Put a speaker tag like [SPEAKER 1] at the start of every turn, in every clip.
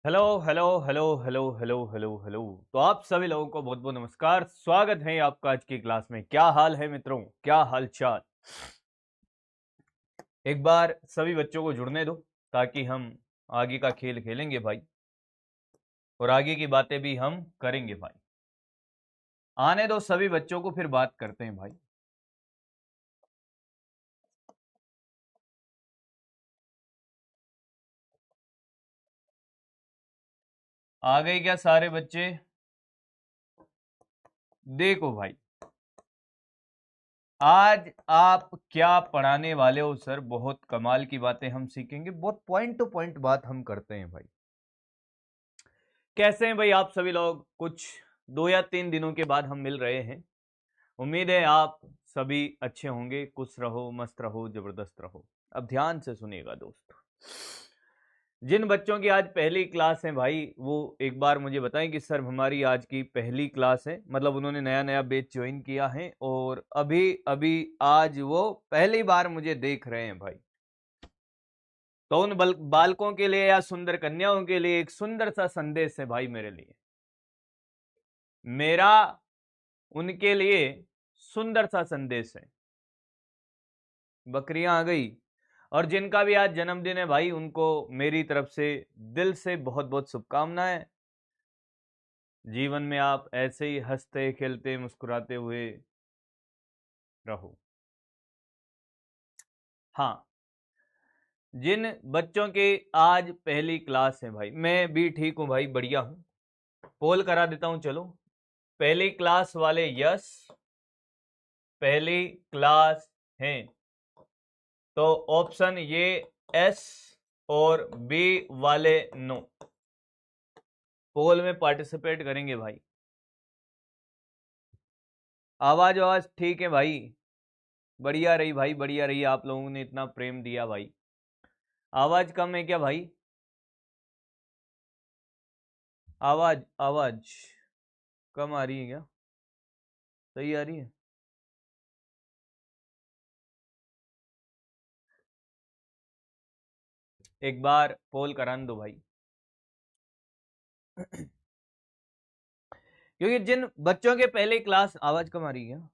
[SPEAKER 1] Hello hello hello hello hello hello hello. तो आप सभी लोगों को बहुत बहुत नमस्कार, स्वागत है आपका आज की क्लास में। क्या हाल है मित्रों, क्या हाल चाल? एक बार सभी बच्चों को जुड़ने दो ताकि हम आगे का खेल खेलेंगे भाई, और आगे की बातें भी हम करेंगे भाई। आने दो सभी बच्चों को, फिर बात करते हैं भाई। आ गए क्या सारे बच्चे? देखो भाई, आज आप क्या पढ़ाने वाले हो सर? बहुत कमाल की बातें हम सीखेंगे, बहुत पॉइंट टू पॉइंट बात हम करते हैं भाई। कैसे हैं भाई आप सभी लोग? कुछ 2 या 3 दिनों के बाद हम मिल रहे हैं। उम्मीद है आप सभी अच्छे होंगे, खुश रहो, मस्त रहो, जबरदस्त रहो। अब ध्यान से सुनिएगा दोस्त, जिन बच्चों की आज पहली क्लास है भाई, वो एक बार मुझे बताएं कि सर हमारी आज की पहली क्लास है, मतलब उन्होंने नया नया बैच ज्वाइन किया है और अभी अभी आज वो पहली बार मुझे देख रहे हैं भाई। तो उन बालकों के लिए या सुंदर कन्याओं के लिए एक सुंदर सा संदेश है भाई मेरे लिए, मेरा उनके लिए सुंदर सा संदेश है। बकरियां आ गई, और जिनका भी आज जन्मदिन है भाई, उनको मेरी तरफ से दिल से बहुत बहुत शुभकामनाएं। जीवन में आप ऐसे ही हंसते खेलते मुस्कुराते हुए रहो। हाँ, जिन बच्चों के आज पहली क्लास है भाई, मैं भी ठीक हूं भाई, बढ़िया हूं। पोल करा देता हूं, चलो। पहली क्लास वाले यस, पहली क्लास हैं तो ऑप्शन ये एस, और बी वाले नो। पोल में पार्टिसिपेट करेंगे भाई। आवाज आवाज ठीक है भाई? बढ़िया रही भाई, बढ़िया रही। आप लोगों ने इतना प्रेम दिया भाई। आवाज कम है क्या भाई? आवाज आवाज कम आ रही है क्या? सही आ रही है? एक बार पोल कराने दो भाई। क्योंकि जिन बच्चों के पहले क्लास, आवाज कम आ रही है क्या?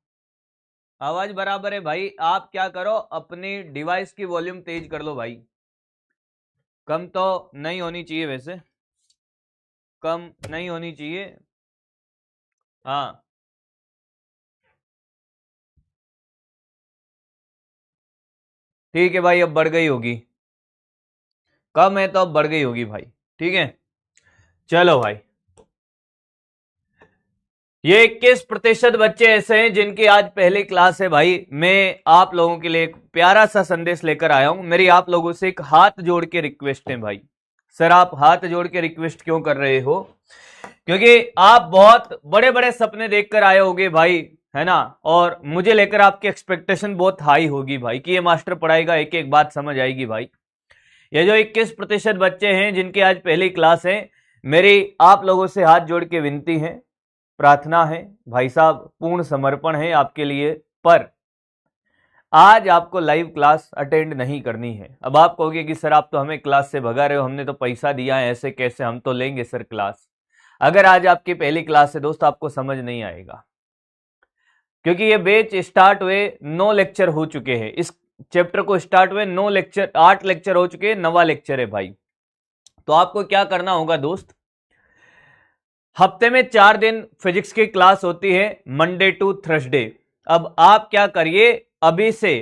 [SPEAKER 1] आवाज बराबर है भाई। आप क्या करो, अपनी डिवाइस की वॉल्यूम तेज कर लो भाई। कम तो नहीं होनी चाहिए वैसे, कम नहीं होनी चाहिए। हाँ, ठीक है भाई, अब बढ़ गई होगी। कम है तो अब बढ़ गई होगी भाई। ठीक है, चलो भाई। ये 21% बच्चे ऐसे हैं जिनकी आज पहली क्लास है भाई। मैं आप लोगों के लिए एक प्यारा सा संदेश लेकर आया हूं। मेरी आप लोगों से एक हाथ जोड़ के रिक्वेस्ट है भाई। सर आप हाथ जोड़ के रिक्वेस्ट क्यों कर रहे हो? क्योंकि आप बहुत बड़े बड़े सपने देखकर आए होगे भाई, है ना? और मुझे लेकर आपकी एक्सपेक्टेशन बहुत हाई होगी भाई कि ये मास्टर पढ़ाएगा, एक एक बात समझ आएगी भाई। ये जो 21% बच्चे हैं जिनकी आज पहली क्लास है, मेरी आप लोगों से हाथ जोड़ के विनती है, प्रार्थना है भाई साहब, पूर्ण समर्पण है आपके लिए। पर आज आपको लाइव क्लास अटेंड नहीं करनी है। अब आप कहोगे कि सर आप तो हमें क्लास से भगा रहे हो, हमने तो पैसा दिया है, ऐसे कैसे हम तो लेंगे सर क्लास। अगर आज आपकी पहली क्लास है दोस्त, आपको समझ नहीं आएगा, क्योंकि ये बैच स्टार्ट हुए 9 लेक्चर हो चुके हैं। इस चैप्टर को स्टार्ट हुए 9 लेक्चर, 8 लेक्चर हो चुके हैं, 9वां लेक्चर है भाई। तो आपको क्या करना होगा दोस्त, हफ्ते में 4 दिन फिजिक्स की क्लास होती है, मंडे टू थर्सडे। अब आप क्या करिए, अभी से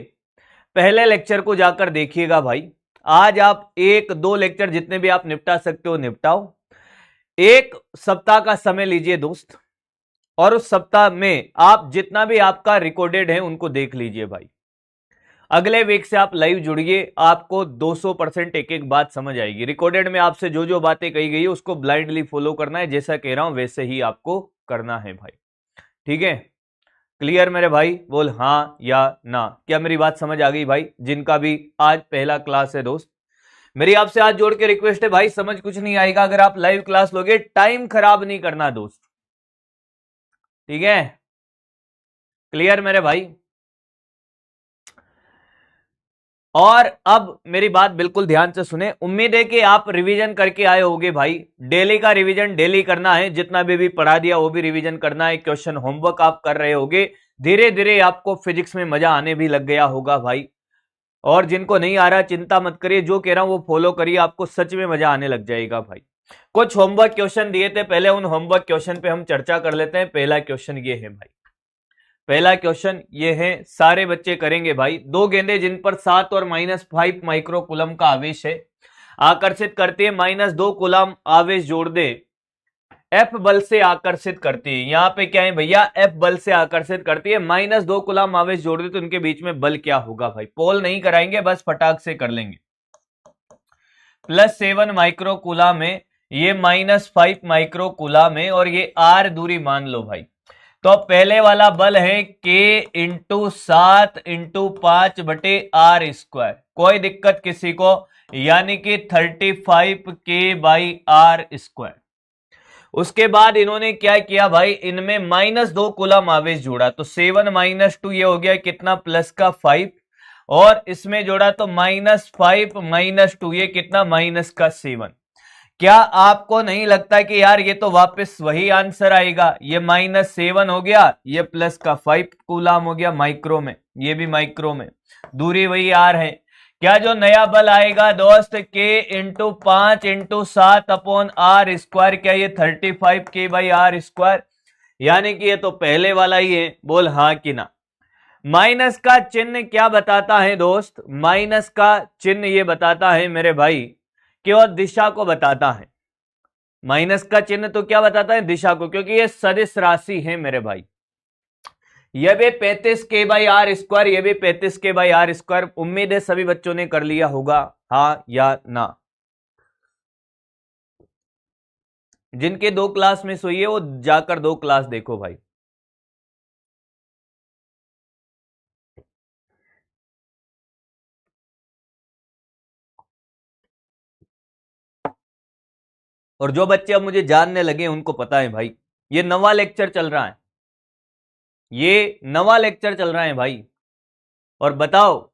[SPEAKER 1] पहले लेक्चर को जाकर देखिएगा भाई। आज आप 1-2 लेक्चर जितने भी आप निपटा सकते हो निपटाओ। एक सप्ताह का समय लीजिए दोस्त, और उस सप्ताह में आप जितना भी आपका रिकॉर्डेड है उनको देख लीजिए भाई। अगले वीक से आप लाइव जुड़िए, आपको 200% एक एक बात समझ आएगी। रिकॉर्डेड में आपसे जो जो बातें कही गई है उसको ब्लाइंडली फॉलो करना है, जैसा कह रहा हूं वैसे ही आपको करना है भाई। ठीक है, क्लियर मेरे भाई? बोल हाँ या ना। क्या मेरी बात समझ आ गई भाई? जिनका भी आज पहला क्लास है दोस्त, मेरी आपसे हाथ जोड़ के रिक्वेस्ट है भाई, समझ कुछ नहीं आएगा अगर आप लाइव क्लास लोगे, टाइम खराब नहीं करना दोस्त। ठीक है, क्लियर मेरे भाई? और अब मेरी बात बिल्कुल ध्यान से सुने, उम्मीद है कि आप रिवीजन करके आए होंगे भाई। डेली का रिवीजन डेली करना है, जितना भी पढ़ा दिया वो भी रिवीजन करना है। क्वेश्चन होमवर्क आप कर रहे होंगे, धीरे धीरे आपको फिजिक्स में मजा आने भी लग गया होगा भाई। और जिनको नहीं आ रहा चिंता मत करिए, जो कह रहा हूं वो फॉलो करिए, आपको सच में मजा आने लग जाएगा भाई। कुछ होमवर्क क्वेश्चन दिए थे, पहले उन होमवर्क क्वेश्चन पे हम चर्चा कर लेते हैं। पहला क्वेश्चन ये है भाई, पहला क्वेश्चन ये है, सारे बच्चे करेंगे भाई। दो गेंदें जिन पर 7 और -5 माइक्रो कूलम का आवेश है, आकर्षित करती है -2 कूलम आवेश जोड़ दे, एफ बल से आकर्षित करती है। यहां पे क्या है भैया, एफ बल से आकर्षित करती है, -2 कूलम आवेश जोड़ दे तो उनके बीच में बल क्या होगा भाई। पोल नहीं कराएंगे, बस फटाक से कर लेंगे। +7 माइक्रो कूलम है, ये -5 माइक्रो कूलम है, और ये आर दूरी मान लो भाई। तो पहले वाला बल है K × 7 × 5 बटे r², कोई दिक्कत किसी को, यानी कि 35K/r²। उसके बाद इन्होंने क्या किया भाई, इनमें -2 कूलम आवेश जोड़ा, तो 7 - 2 ये हो गया कितना, प्लस का 5, और इसमें जोड़ा तो -5 - 2 ये कितना, माइनस का 7। क्या आपको नहीं लगता कि यार ये तो वापस वही आंसर आएगा, ये -7 हो गया, ये प्लस का 5 कूलम हो गया माइक्रो में, ये भी माइक्रो में, दूरी वही आर है। क्या जो नया बल आएगा दोस्त, K × 5 × 7 अपॉन r², क्या ये 35K/r², यानी कि ये तो पहले वाला ही है। बोल हाँ कि ना। माइनस का चिन्ह क्या बताता है दोस्त, माइनस का चिन्ह ये बताता है मेरे भाई कि वह दिशा को बताता है। माइनस का चिन्ह तो क्या बताता है, दिशा को, क्योंकि ये सदिश राशि है मेरे भाई। यह भी 35K/r², ये भी 35K/r²। उम्मीद है सभी बच्चों ने कर लिया होगा, हाँ या ना। जिनके 2 क्लास मिस हुई है वो जाकर 2 क्लास देखो भाई। और जो बच्चे अब मुझे जानने लगे उनको पता है भाई, ये नवा लेक्चर चल रहा है, ये नवा लेक्चर चल रहा है भाई। और बताओ,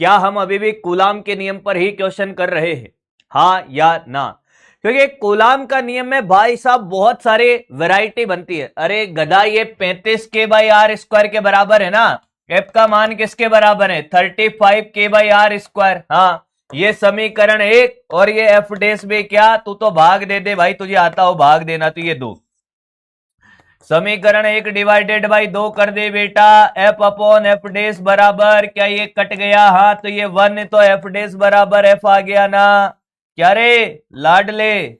[SPEAKER 1] क्या हम अभी भी कूलाम के नियम पर ही क्वेश्चन कर रहे हैं, हाँ या ना। क्योंकि कूलाम का नियम में भाई साहब बहुत सारे वैरायटी बनती है। अरे गधा, ये 35K/r² के बराबर है ना, एफ का मान किसके बराबर है, 35K/r²। हाँ, ये समीकरण 1, और ये एफ डेस में क्या, तू तो भाग दे दे भाई, तुझे आता हो भाग देना, तो ये 2 समीकरण 1 डिवाइडेड बाई 2 कर दे बेटा, एफ अपॉन एफ डेस बराबर, क्या ये कट गया, हाँ तो ये 1, तो एफ डेस बराबर एफ आ गया ना। क्या रे लाडले,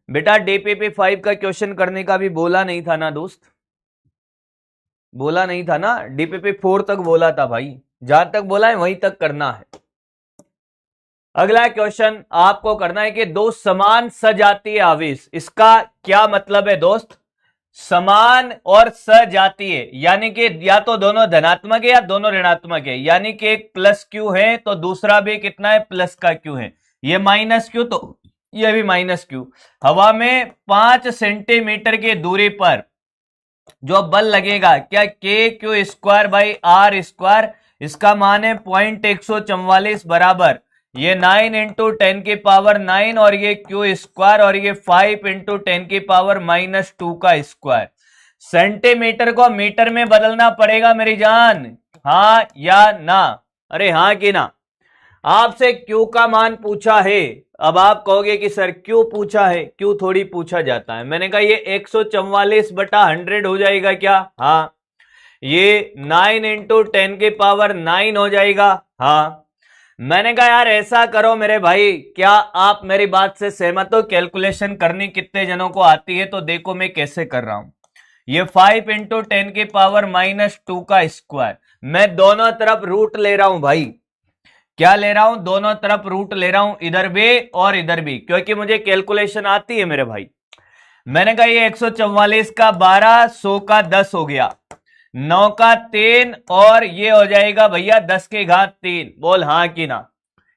[SPEAKER 1] बेटा डीपीपी 5 का क्वेश्चन करने का भी बोला नहीं था ना दोस्त, बोला नहीं था ना, डीपीपी 4 तक बोला था भाई, जहां तक बोला है वहीं तक करना है। अगला क्वेश्चन आपको करना है कि दो समान सजातीय आवेश, इसका क्या मतलब है दोस्त, समान और सजातीय, यानी कि या तो दोनों धनात्मक है या दोनों ऋणात्मक है, यानी कि एक प्लस क्यू है तो दूसरा भी कितना है, प्लस का क्यू है, ये माइनस क्यू तो ये भी माइनस क्यू। हवा में 5 सेंटीमीटर की दूरी पर जो बल लगेगा, क्या KQ²/r², इसका मान है 0.144 बराबर, ये 9 × 10⁻⁹ और ये Q² और ये 5 × 10⁻⁻2 का स्क्वायर। सेंटीमीटर को मीटर में बदलना पड़ेगा मेरी जान, हाँ या ना। अरे हाँ कि ना। आपसे Q का मान पूछा है, अब आप कहोगे कि सर क्यों पूछा है, क्यों थोड़ी पूछा जाता है। मैंने कहा ये 144/100 हो जाएगा क्या, हाँ। ये 9 × 10⁻⁹ हो जाएगा, हाँ। मैंने कहा यार ऐसा करो मेरे भाई, क्या आप मेरी बात से सहमत हो, कैलकुलेशन करनी कितने जनों को आती है, तो देखो मैं कैसे कर रहा हूं। ये 5 × 10⁻⁻2 का स्क्वायर, मैं दोनों तरफ रूट ले रहा हूं भाई, क्या ले रहा हूं, दोनों तरफ रूट ले रहा हूं, इधर भी और इधर भी, क्योंकि मुझे कैलकुलेशन आती है मेरे भाई। मैंने कहा ये 144 का 12, 100 का 10 हो गया, 9 का 3, और ये हो जाएगा भैया 10 की घात 3। बोल हाँ कि ना।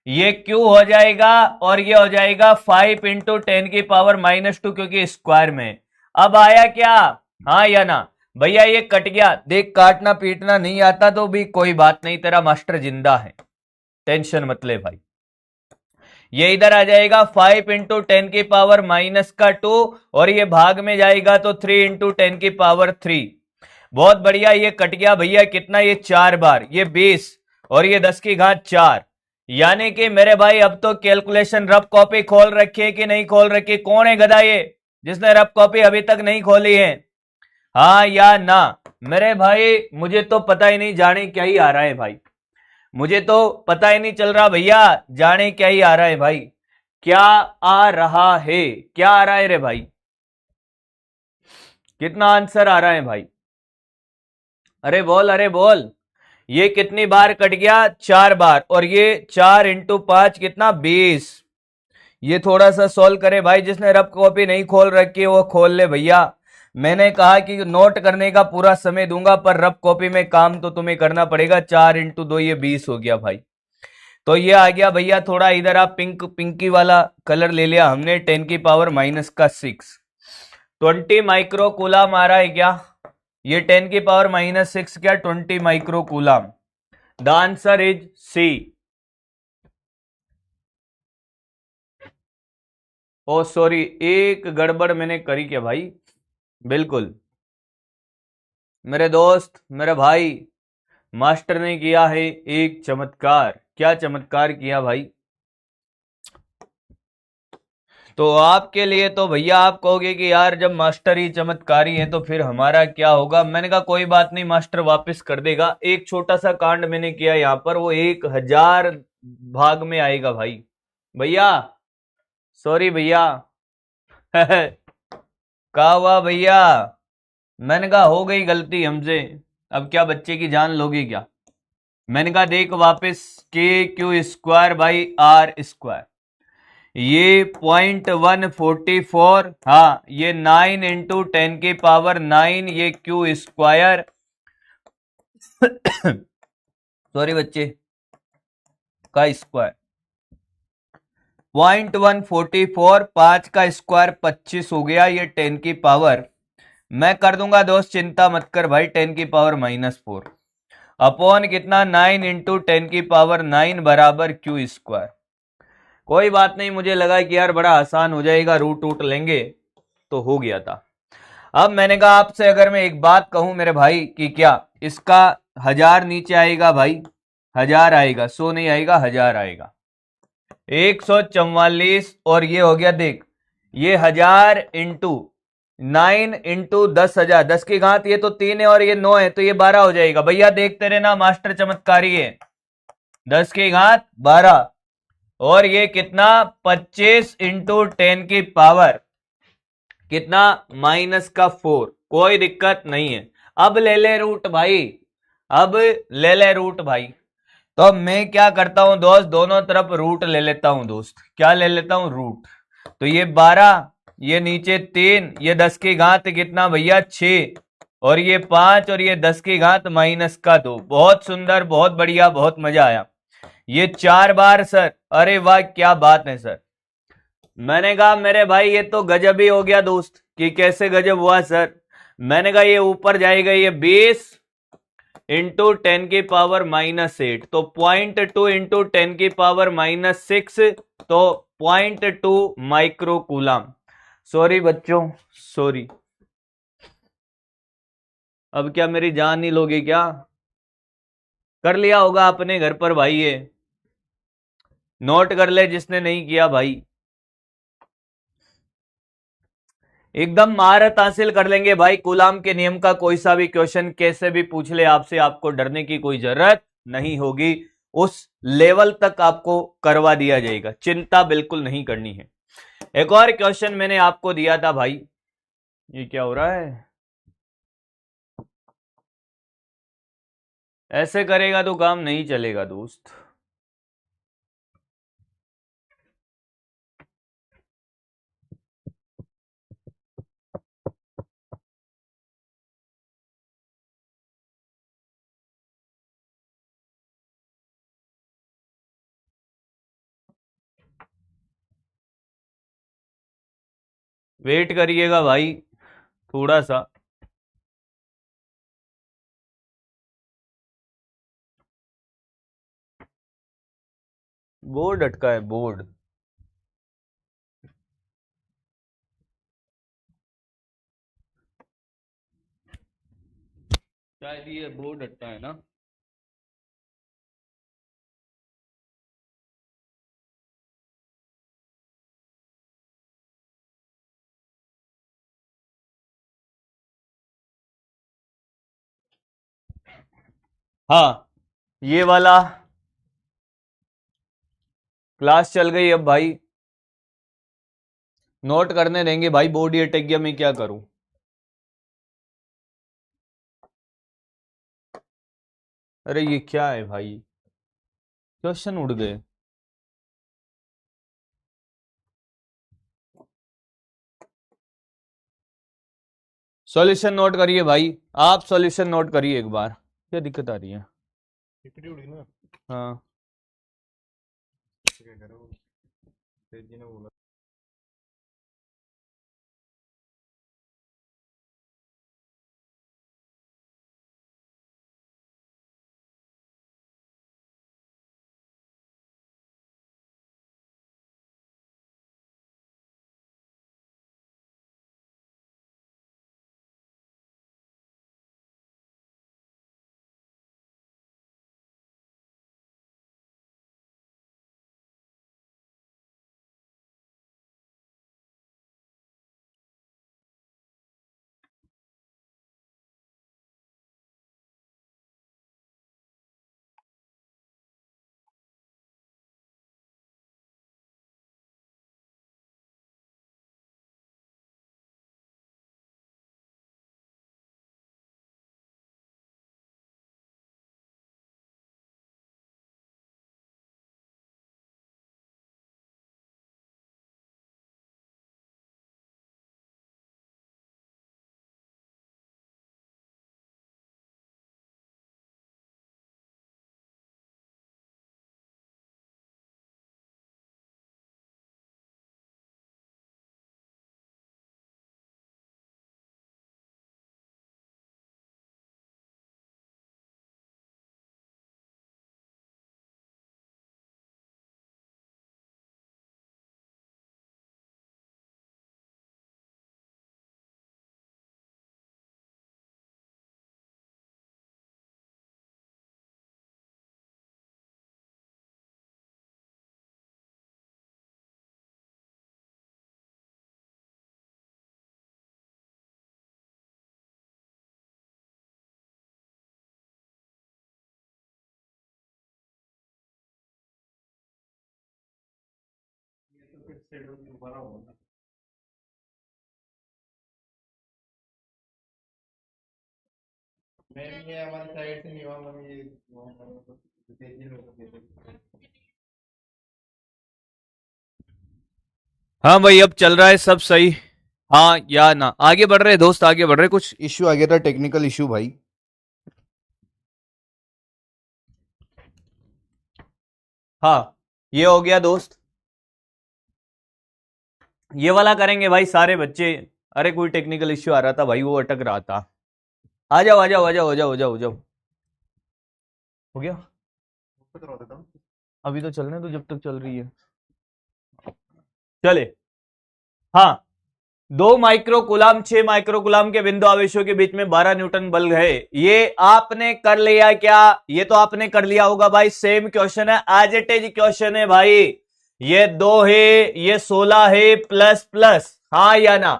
[SPEAKER 1] ये Q हो जाएगा और ये हो जाएगा 5 × 10⁻⁻2, क्योंकि स्क्वायर में। अब आया क्या, हाँ या ना। भैया ये कट गया, देख काटना पीटना नहीं आता तो भी कोई बात नहीं, तेरा मास्टर जिंदा है, टेंशन मत ले भाई। ये इधर आ जाएगा 5 × 10⁻⁻², और ये भाग में जाएगा तो 3 × 10⁻³ बहुत बढ़िया, ये कट गया भैया, कितना, ये 4 बार, ये 20 और ये 10⁻⁴ यानी कि मेरे भाई अब तो कैलकुलेशन रफ कॉपी खोल रखी है कि नहीं खोल रखी? कौन है गधा ये जिसने रफ कॉपी अभी तक नहीं खोली है? हाँ या ना? मेरे भाई मुझे तो पता ही नहीं, जाने क्या ही आ रहा है भाई, मुझे तो पता ही नहीं चल रहा भैया, जाने क्या ही आ रहा है भाई, क्या आ रहा है, क्या आ रहा है रे भाई, कितना आंसर आ रहा है भाई? अरे बोल, अरे बोल। ये कितनी बार कट गया? 4 बार, और ये 4 × 5 कितना, 20। ये थोड़ा सा सोल्व करे भाई, जिसने रफ कॉपी नहीं खोल रखी है वो खोल ले भैया। मैंने कहा कि नोट करने का पूरा समय दूंगा, पर रफ कॉपी में काम तो तुम्हें करना पड़ेगा। 4 × 2 ये 20 हो गया भाई। तो ये आ गया भैया, थोड़ा इधर आप पिंकी वाला कलर ले लिया हमने, 10⁻⁻6। 20 माइक्रो कूलम आ रहा है क्या? ये 10⁻⁻6 क्या, 20 micro coulomb? The answer is C. Oh sorry, एक गड़बड़ मैंने करी क्या भाई? बिल्कुल मेरे दोस्त, मेरे भाई, मास्टर ने किया है एक चमत्कार। क्या चमत्कार किया भाई? तो आपके लिए तो भैया आप कहोगे कि यार जब मास्टर ही चमत्कारी है तो फिर हमारा क्या होगा? मैंने कहा कोई बात नहीं, मास्टर वापस कर देगा। एक छोटा सा कांड मैंने किया यहाँ पर, वो 1000 भाग में आएगा भाई। भैया सॉरी भैया। कहा हुआ भैया? मैंने कहा हो गई गलती हमसे, अब क्या बच्चे की जान लोगे क्या? मैंने कहा देख वापस, KQ²/R², ये 0.144, हाँ ये 9 × 10⁻⁹, ये Q²। सॉरी बच्चे, का स्क्वायर 0.144, 5 का स्क्वायर 25 हो गया, ये 10⁻। मैं कर दूंगा दोस्त, चिंता मत कर भाई, 10⁻⁻4 अपॉन कितना, 9 × 10⁻⁹ बराबर Q²। कोई बात नहीं, मुझे लगा कि यार बड़ा आसान हो जाएगा, रूट रूट लेंगे तो हो गया था। अब मैंने कहा आपसे अगर मैं एक बात कहूं मेरे भाई कि क्या इसका 1000 नीचे आएगा भाई? 1000 आएगा, 100 नहीं आएगा, 1000 आएगा। 144, और ये हो गया देख, ये 1000 इंटू 9 × 10,000, 10⁻, ये तो 3 है और ये 9 है, तो ये 12 हो जाएगा। भैया देखते रहना, मास्टर चमत्कारी है। 10⁻12, और ये कितना, 25 × 10⁻, कितना, -4। कोई दिक्कत नहीं है। अब ले ले रूट भाई, अब ले ले रूट भाई। तो मैं क्या करता हूं दोस्त, दोनों तरफ रूट ले लेता हूं दोस्त। क्या ले लेता हूं, रूट। तो ये 12, ये नीचे 3, ये 10⁻, कितना भैया, 6, और ये 5, और ये 10⁻⁻2। बहुत सुंदर, बहुत बढ़िया, बहुत मजा आया। ये 4 बार सर, अरे वाह क्या बात है सर। मैंने कहा मेरे भाई ये तो गजब ही हो गया दोस्त, कि कैसे गजब हुआ सर। मैंने कहा ये ऊपर जाएगा, ये 20 × 10⁻⁻8, तो 0.2 × 10⁻⁻6, तो 0.2 माइक्रो कूलम। सॉरी बच्चों, सॉरी। अब क्या मेरी जान नहीं लोगे क्या? कर लिया होगा अपने घर पर भाई, ये नोट कर ले जिसने नहीं किया भाई। एकदम महारत हासिल कर लेंगे भाई। कूलाम के नियम का कोई सा भी क्वेश्चन कैसे भी पूछ ले आपसे, आपको डरने की कोई जरूरत नहीं होगी। उस लेवल तक आपको करवा दिया जाएगा, चिंता बिल्कुल नहीं करनी है। एक और क्वेश्चन मैंने आपको दिया था भाई, ये क्या हो रहा है? ऐसे करेगा तो काम नहीं चलेगा दोस्त। वेट करिएगा भाई थोड़ा सा। बोर्ड अटका है, बोर्ड। शायद ये बोर्ड अटका है ना। हाँ, ये वाला क्लास चल गई। अब भाई नोट करने देंगे भाई, बोर्ड ये अटक गया, मैं क्या करूं। अरे ये क्या है भाई, क्वेश्चन उड़ गए। सॉल्यूशन नोट करिए भाई, आप सॉल्यूशन नोट करिए एक बार। क्या दिक्कत आ रही है? हाँ, हाँ भाई, अब चल रहा है सब सही। हाँ या ना, आगे बढ़ रहे दोस्त, आगे बढ़ रहे। कुछ इश्यू आ गया था, टेक्निकल इश्यू भाई। हाँ, ये हो गया दोस्त। ये वाला करेंगे भाई सारे बच्चे। अरे कोई टेक्निकल इश्यू आ रहा था भाई, वो अटक रहा था। आ जाओ आ जाओ आ जाओ आ जाओ आ जाओ आ जाओ। हो गया, अभी तो चलने दो जब तक चल रही है। चले। हाँ, 2 माइक्रोकुलाम 6 माइक्रोकुलाम के बिंदु आवेशों के बीच में 12 न्यूटन बल है। ये आपने कर लिया क्या? ये तो आपने कर लिया होगा भाई। सेम क्वेश्चन है, एज इट इज क्वेश्चन है भाई। ये 2 है, ये 16 है, प्लस प्लस, हाँ या ना।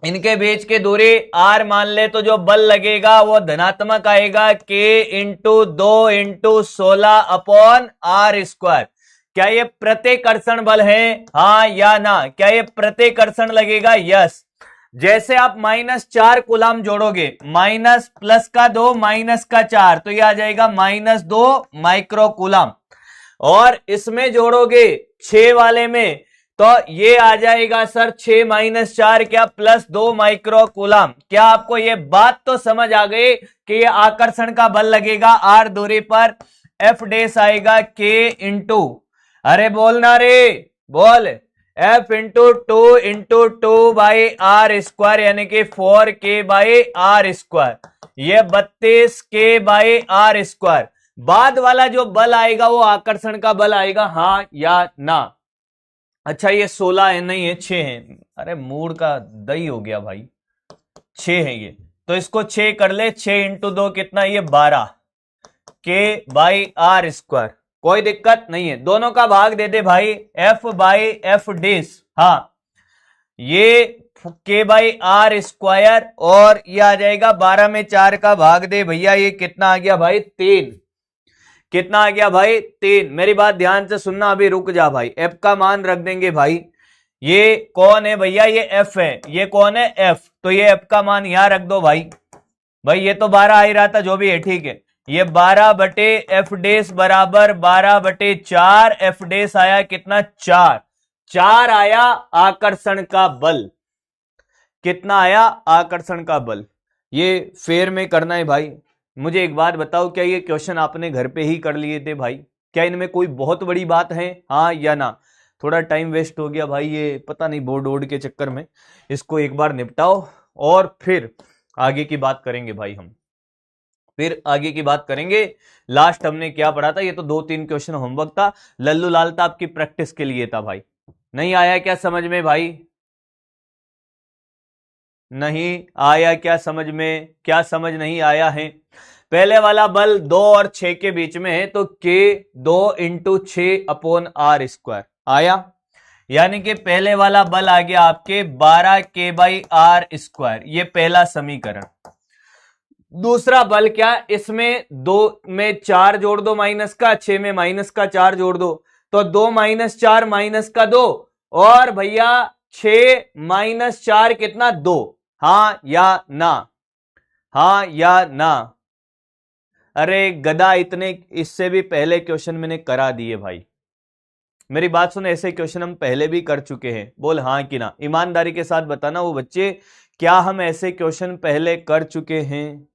[SPEAKER 1] इनके बीच की दूरी r मान ले तो जो बल लगेगा वो धनात्मक आएगा, k into 2 into 16 upon r square. क्या ये प्रतिकर्षण बल है? हाँ या ना। क्या ये प्रतिकर्षण लगेगा? यस। जैसे आप -4 कुलाम जोड़ोगे, माइनस प्लस का 2 माइनस का 4, तो ये आ जाएगा -2 माइक्रो कुलाम। और इसमें जोड़ोगे 6 वाले में, तो ये आ जाएगा सर 6 माइनस 4 क्या +2 माइक्रो कूलम। क्या आपको ये बात तो समझ आ गई कि ये आकर्षण का बल लगेगा आर दूरी पर, एफ डेस आएगा k इंटू, अरे बोलना रे, बोल, F into two by r square, यानी कि 4k बाई आर स्क्वायर। ये 32k बाई आर स्क्वायर। बाद वाला जो बल आएगा वो आकर्षण का बल आएगा, हाँ या ना। अच्छा ये 16 है, नहीं है 6 है, अरे मूड का दही हो गया भाई, 6 है ये, तो इसको 6 कर ले, 6 इंटू 2 कितना, ये 12 के बाई आर स्क्वायर, कोई दिक्कत नहीं है, दोनों का भाग दे दे भाई, एफ बाई एफ डेस, हाँ ये के बाई आर स्क्वायर, और ये आ जाएगा 12 में 4 का भाग दे भैया, ये कितना आ गया भाई 3, कितना आ गया भाई 3। मेरी बात ध्यान से सुनना, अभी रुक जा भाई, एफ का मान रख देंगे भाई, ये कौन है भैया, ये एफ है, ये कौन है एफ, तो ये एफ का मान यहां रख दो भाई, भाई ये तो 12 आ ही रहा था, जो भी है ठीक है, ये 12 बटे एफ डेस बराबर 12 बटे 4, एफ डेस आया कितना 4, 4 आया आकर्षण का बल, कितना आया आकर्षण का बल। ये फेर में करना है भाई। मुझे एक बात बताओ, क्या ये क्वेश्चन आपने घर पे ही कर लिए थे भाई, क्या इनमें कोई बहुत बड़ी बात है, हाँ या ना। थोड़ा टाइम वेस्ट हो गया भाई, ये पता नहीं बोर्ड वोर्ड के चक्कर में, इसको एक बार निपटाओ और फिर आगे की बात करेंगे भाई, हम फिर आगे की बात करेंगे। लास्ट हमने क्या पढ़ा था, ये तो 2-3 क्वेश्चन होमवर्क था, लल्लू लाल था आपकी प्रैक्टिस के लिए था भाई। नहीं आया क्या समझ में भाई, नहीं आया क्या समझ में, क्या समझ नहीं आया है। पहले वाला बल 2 और 6 के बीच में है, तो के 2 इंटू 6 अपॉन आर स्क्वायर आया, यानी कि पहले वाला बल आ गया आपके 12 के बाई आर स्क्वायर, ये पहला समीकरण। दूसरा बल क्या, इसमें 2 में 4 जोड़ दो माइनस का, 6 में माइनस का 4 जोड़ दो, तो 2 माइनस 4 माइनस का 2, और भैया 6 माइनस 4 कितना 2, हाँ या ना, हाँ या ना। अरे गधा, इतने इससे भी पहले क्वेश्चन मैंने करा दिए भाई, मेरी बात सुन, ऐसे क्वेश्चन हम पहले भी कर चुके हैं, बोल हाँ कि ना, ईमानदारी के साथ बताना वो बच्चे, क्या हम ऐसे क्वेश्चन पहले कर चुके हैं,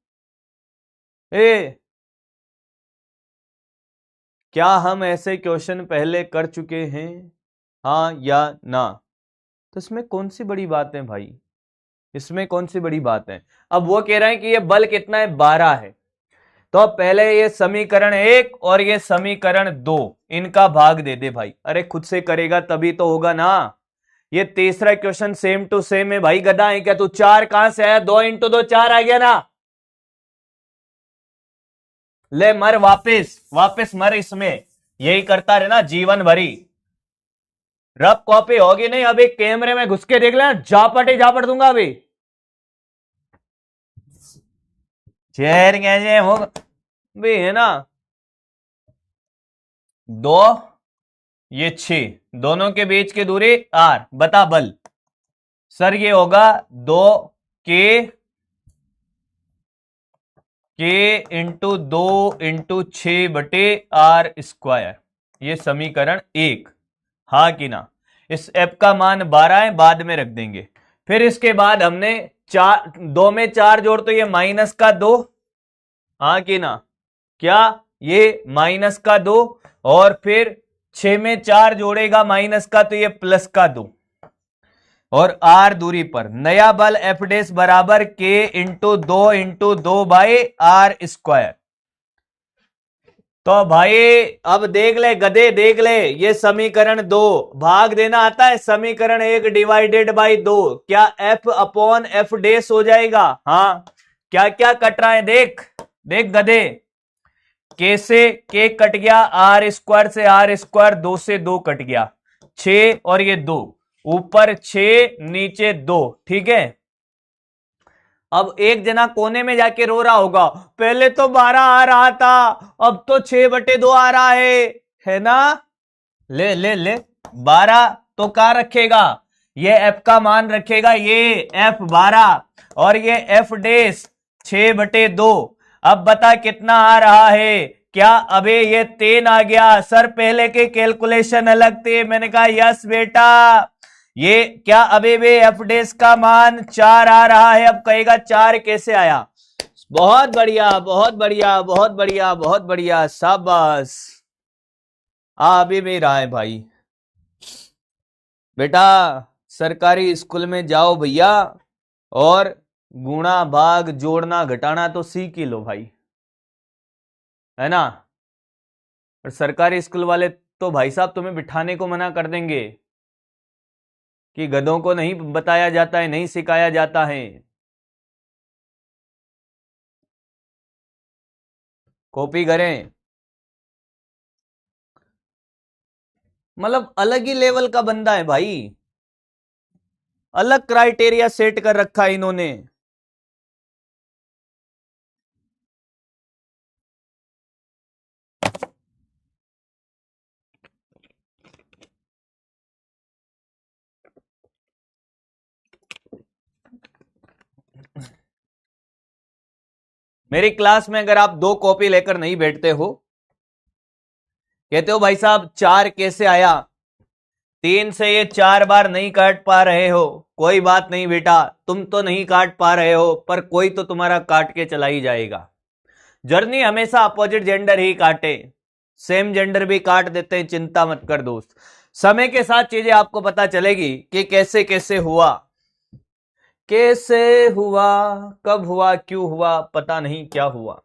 [SPEAKER 1] क्या हम ऐसे क्वेश्चन पहले कर चुके हैं, हाँ या ना। तो इसमें कौन सी बड़ी बात है भाई, इसमें कौन सी बड़ी बात है। अब वो कह रहे हैं कि ये बल कितना है 12 है, तो पहले ये समीकरण 1 और ये समीकरण 2, इनका भाग दे दे भाई। अरे खुद से करेगा तभी तो होगा ना। ये तीसरा क्वेश्चन सेम टू सेम है भाई, गधा है क्या तू, 4 कहां से आया, 2 इंटू 2 4 आ गया ना, ले मर वापिस, वापिस मर इसमें, यही करता रहना जीवन भरी। रब कॉपी होगी नहीं, अभी कैमरे में घुस के देख लेना, झापट ही झापट दूंगा अभी, चेहर कैसे हो भी है ना। 2 ये 6, दोनों के बीच की दूरी r, बता बल, सर ये होगा 2 के इंटू 2 इंटू 6 बटे आर स्क्वायर, ये समीकरण 1, हाँ कि ना। इस एफ का मान 12 है, बाद में रख देंगे। फिर इसके बाद हमने 2 में 4 जोड़, तो ये माइनस का 2, हाँ कि ना, क्या ये माइनस का 2, और फिर 6 में 4 जोड़ेगा माइनस का, तो ये प्लस का 2, और आर दूरी पर नया बल एफ डेस बराबर के इंटू 2 बाई आर स्क्वायर। तो भाई अब देख ले गधे, देख ले, ये समीकरण 2 भाग देना आता है, समीकरण 1 डिवाइडेड बाई 2, क्या एफ अपॉन एफ डेस हो जाएगा, हाँ क्या क्या कट रहा है, देख देख गधे, के से के कट गया, आर स्क्वायर से आर स्क्वायर, 2 से 2 कट गया, 6 और ये 2, ऊपर 6 नीचे 2, ठीक है। अब एक जना कोने में जाके रो रहा होगा, पहले तो 12 आ रहा था, अब तो 6 बटे 2 आ रहा है ना। ले ले ले, 12 तो कहां रखेगा, ये एफ का मान रखेगा, ये एफ 12 और ये एफ डेस 6 बटे 2। अब बता कितना आ रहा है, क्या अबे ये 3 आ गया, सर पहले के कैलकुलेशन अलग थे। मैंने कहा यस बेटा, ये क्या अबे बे एफ डेस का मान 4 आ रहा है। अब कहेगा 4 कैसे आया, बहुत बढ़िया बहुत बढ़िया बहुत बढ़िया बहुत बढ़िया, शाबाश, अभी भी रहा है भाई। बेटा सरकारी स्कूल में जाओ भैया, और गुणा भाग जोड़ना घटाना तो सीख ही लो भाई, है ना। और सरकारी स्कूल वाले तो भाई साहब तुम्हें बिठाने को मना कर देंगे कि गधों को नहीं बताया जाता है, नहीं सिखाया जाता है। कॉपी करें, मतलब अलग ही लेवल का बंदा है भाई, अलग क्राइटेरिया सेट कर रखा है इन्होंने। मेरी क्लास में अगर आप 2 कॉपी लेकर नहीं बैठते हो, कहते हो भाई साहब 4 कैसे आया, 3 से ये 4 बार नहीं काट पा रहे हो, कोई बात नहीं बेटा, तुम तो नहीं काट पा रहे हो पर कोई तो तुम्हारा काट के चला ही जाएगा। जर्नी हमेशा अपोजिट जेंडर ही काटे, सेम जेंडर भी काट देते हैं, चिंता मत कर दोस्त। समय के साथ चीजें आपको पता चलेगी कि कैसे कैसे हुआ, कैसे हुआ, कब हुआ, क्यों हुआ, पता नहीं क्या हुआ।